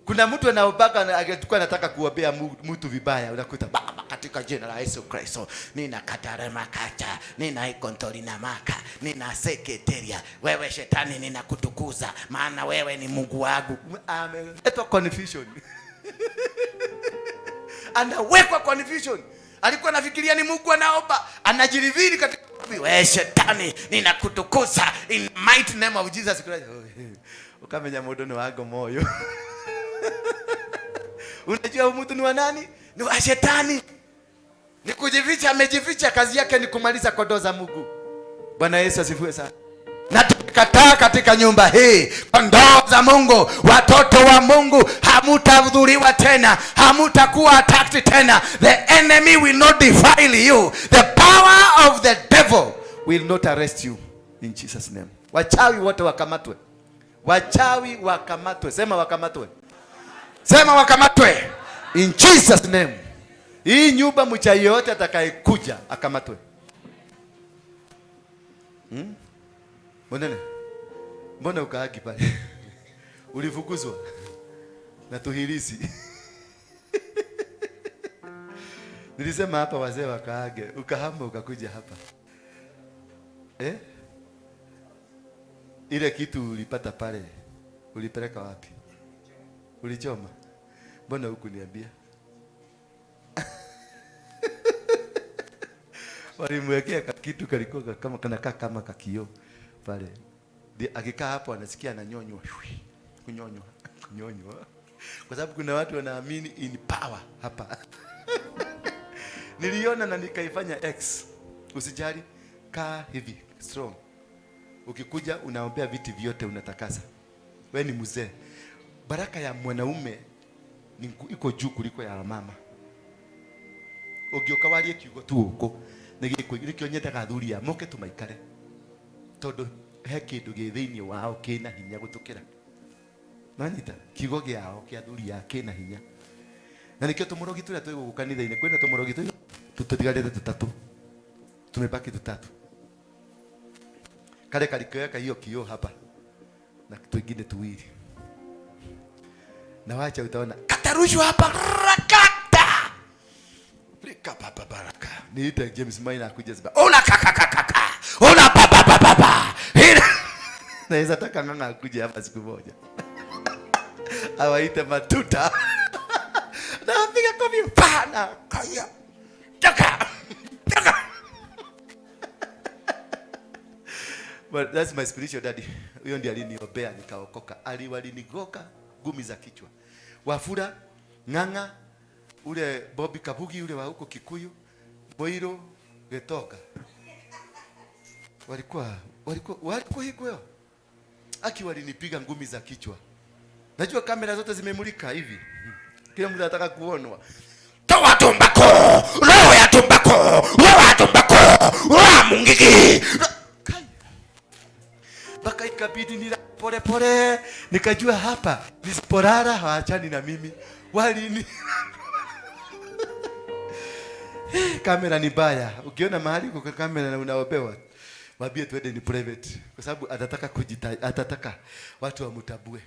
Kuna mtu anaobaga akikuwa anataka kuombea mtu vibaya, unakuta baba katika jina la Yesu Kristo nina katare makata, nina ikontori na maka, nina seketeria, wewe shetani ninakutukuza maana wewe ni Mungu wangu. Amen. Eto confusion. Anawekwa confusion. Alikuwa anafikiria ni Mungu anaomba, anajirivili katika wewe shetani ninakutukuza in mighty name of Jesus Christ. Ukamenya modono wako moyo. Unajua mtu ni wa nani? Ni wa shetani. Ni kujificha, amejificha, kazi yake ni kumaliza kondoo za Mungu. Bwana Yesu asifiwe sana. Na tukikataa katika nyumba hii kondoo za Mungu, watoto wa Mungu, hamutadhuriwa tena, hamutakuwa attacked tena. The enemy will not defile you. The power of the devil will not arrest you in Jesus name. Wachawi wote wakamatwe. Wachawi wakamatwe. Sema wakamatwe. Sema wakamatwe in Jesus name. Hii nyumba mchawi yote atakayekuja akamatwe. Mbona ukaagi pale? Ulifukuzwa na tuhilisi. Nilisema hapa wazee wakaage, ukahamba ukakuja hapa. Ile kitu ulipata pale, ulipeleka wapi? Ulichoma? Mbona hukuniambia? Walimwekea kitu kalikuwa kama kanakaa kama kakio pale. Akikaa hapo anasikia ananyonywa. Kunyonywa. Kwa sababu kuna watu wanaamini in power hapa. Niliona na nikaifanya X. Usijali, kaa hivi strong. Ukikuja unaombea viti vyote unatakasa. Wewe ni mzee. Baraka ya mwanaume iko juu kuliko ya mama. Ogioka walie kiugo tu uko. Nikio nyenda thuria moke tumaikare. Todo he kindu gi thiini wao kina hinya gutukira. Manita kiugo giao kia thuria kina hinya. Na nikio tumurogi turia twi kanitha-ini kwina tumurogi tu tutigarite tutatu. Tumebaki tutatu. Kale kalikoeka hiyo kio hapa. Na twingine tuwili. Na wacha utaona katarushu hapa rakata. Rika papa baraka. Niite James Maina akuja ziba. Ona kakakakaka. Ona papa papa. Naweza taka nganga akuje hapa siku moja. Awaite matuta. Na apiga kofi pana. Kaya. Toka. But that's my spiritual daddy. Huyo ndiye aliniombea nikaokoka. Aliwalinigoka gumi za kichwa. Wafura, Ng'ang'a, ule Bobby Kabugi ule wa huko Kikuyu, Boiro, Getoka. Walikuwa hiko. Aki walinipiga ngumi za kichwa. Najua kamera zote zimemulika hivi. Kila mtu anataka kuonwa. Toa tumbako! Roho ya tumbako! Roho ya tumbako! Roho mungiki! Baka ikabidi nila pole nikajua hapa nisiporara hawaachani na mimi walini. Kamera ni baya. Ukiona mahali kwa kamera na unaopewa waambie twende ni private kwa sababu atataka watu wamtabue.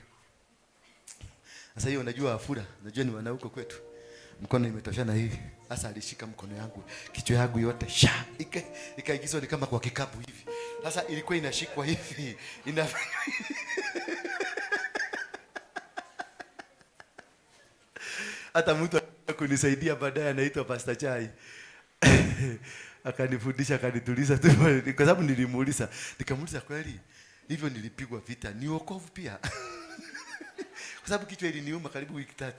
Sasa hiyo unajua Afura, unajua ni wana huko kwetu. Mkono imetoshana hivi. Sasa alishika mkono yangu, kichwa yangu yote ikaigizwa ni kama kwa kikapu hivi. Sasa ilikuwa inashikwa hivi, inafanywa hivi. Hata mtu akunisaidia baadaye anaitwa Pastor Chai. Akanifundisha, akanituliza tu kwa sababu nilimuuliza, nikamuuliza kweli hivyo nilipigwa vita ni wokovu pia? Kwa sababu kichwa iliniuma karibu wiki 3.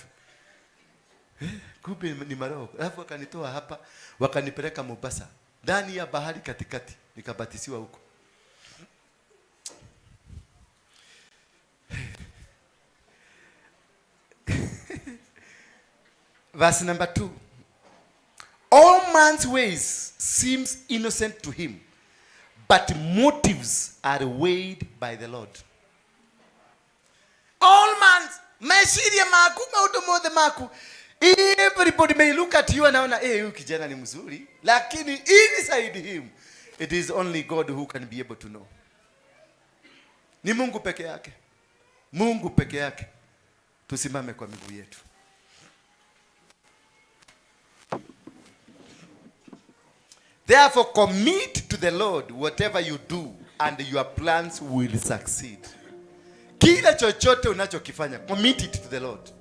Kumbe ni maroho. Alafu wakanitoa hapa, wakanipeleka Mombasa. Ndani ya bahari katikati, nikabatisiwa huko. Verse number 2. All man's ways seems innocent to him, but motives are weighed by the Lord. All man's meshiria maku mautomode maku. Everybody may look at you and naona huyu kijana ni mzuri, lakini inside him it is only God who can be able to know. Ni Mungu peke yake. Mungu peke yake. Tusimame kwa miguu yetu. Therefore commit to the Lord whatever you do and your plans will succeed. Kila chochote unachokifanya, commit it to the Lord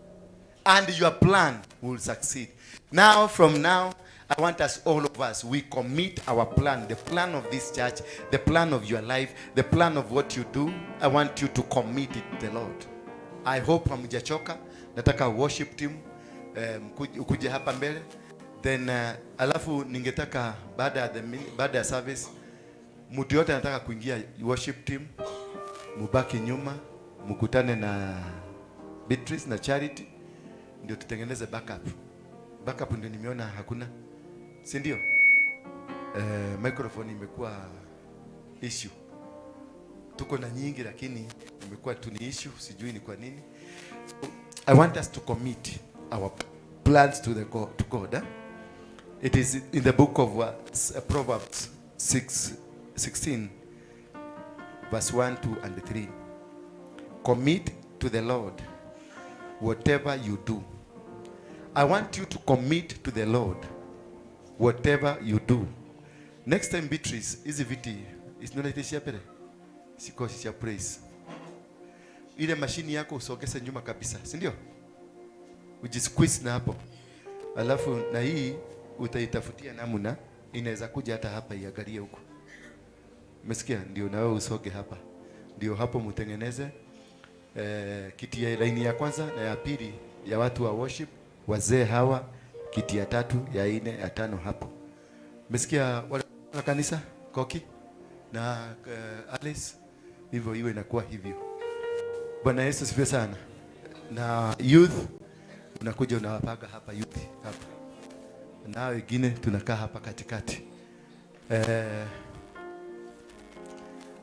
and your plan will succeed. Now from now I want us, all of us, we commit our plan, the plan of this church, the plan of your life, the plan of what you do. I want you to commit it to the Lord. I hope hamjachoka. Nataka worship team ukuje hapa mbele. Then alafu ningetaka baada ya service mtu yote anataka kuingia worship team, mubaki nyuma, mkutane na Beatrice na Charity ndio tutengeneze backup. Backup ndio nimeona hakuna. Si ndio? Microphone imekuwa issue. Tuko na nyingi lakini imekuwa tu ni issue, sijui ni kwa nini. So, I want us to commit our plans to God. It is in the book of Proverbs 16 verse 1, 2 and 3. Commit to the Lord whatever you do. I want you to commit to the Lord whatever you do. Next time Beatrice, hizi viti isinoleteshia pele. Sikoshi cha praise. Ile mashini yako usogeze nyuma kabisa, si ndio? Ujisqueeze na hapo. Alafu na hii utaitafutia namna inaweza kuja hata hapa iangalie huko. Umesikia? Ndio na wewe usoge hapa. Ndio hapo mtengeneze kiti ya line ya kwanza na ya pili ya watu wa worship, wazee hawa, kiti ya tatu, ya nne, ya tano hapo. Umesikia wale wa kanisa Koki na Alice, hivyo iwe inakuwa hivyo. Bwana Yesu sifiwe sana. Na youth unakuja unawapaga hapa youth hapa. Na wengine tunakaa hapa katikati. I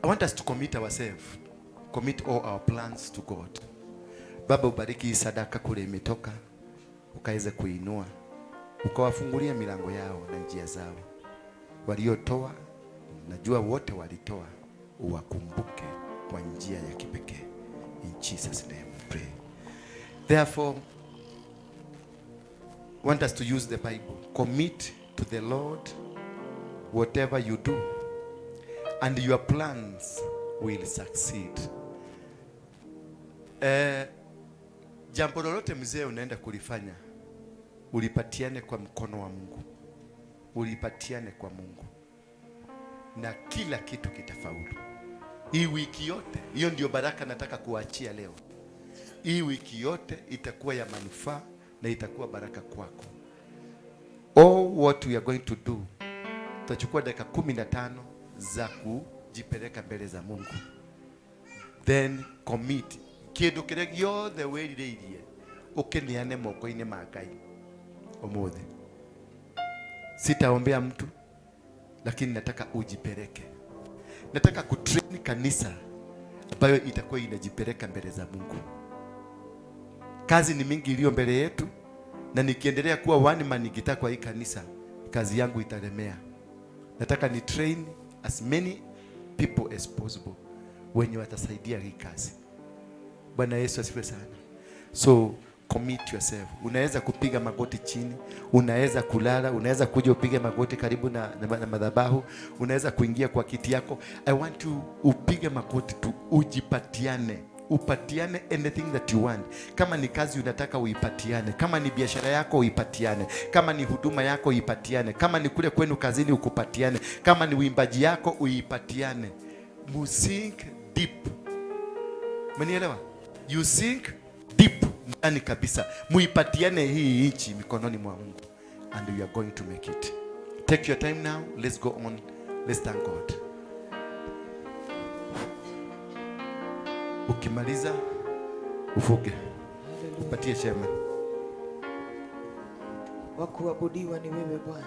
want us to commit ourselves. Commit all our plans to God. Baba, ubariki sadaka kule imetoka, ukaweze kuinua, ukawafungulia milango yao na njia zao. Waliotoa, najua wote walitoa, uwakumbuke kwa njia ya kipekee. In Jesus name we pray. Therefore, want us to use the Bible. Commit to the Lord whatever you do, and your plans will succeed. Jambo lolote mzee unaenda kulifanya, ulipatiane kwa mkono wa Mungu. Ulipatiane kwa Mungu. Na kila kitu kitafaulu. Hii wiki yote, hiyo ndio baraka nataka kuachia leo. Hii wiki yote itakuwa ya manufaa na itakuwa baraka kwako. All what we are going to do, tutachukua dakika 15 za kujipeleka mbele za Mungu. Then commit. Kidu kiregyo the way ireirie. Ukeniane moko-ini ma Ngai. Omothe. Sitaombea mtu, lakini nataka ujipeleke. Nataka kutrain kanisa ambayo itakuwa inajipeleka mbele za Mungu. Kazi ni mingi iliyo mbele yetu, na nikiendelea kuwa one man guitar kwa hii kanisa, kazi yangu italemea. Nataka ni train as many people as possible wenye watasaidia hii kazi. Bwana Yesu asifiwe sana. So commit yourself. Unaweza kupiga magoti chini, unaweza kulala, unaweza kuja upige magoti karibu na madhabahu, unaweza kuingia kwa kiti yako. I want you upige magoti tu, ujipatiane. Upatiane anything that you want. Kama ni kazi unataka uipatiane, kama ni biashara yako uipatiane, kama ni huduma yako uipatiane, kama ni kule kwenu kazini ukupatiane, kama ni uimbaji yako uipatiane. You sink deep. Mnielewa? You sink deep ndani kabisa. Muipatiane hii nchi mikononi mwa Mungu, and we are going to make it. Take your time now. Let's go on. Let's thank God. Ukimaliza ufuge. Upatie shema. Wakuabudiwa ni wewe Bwana.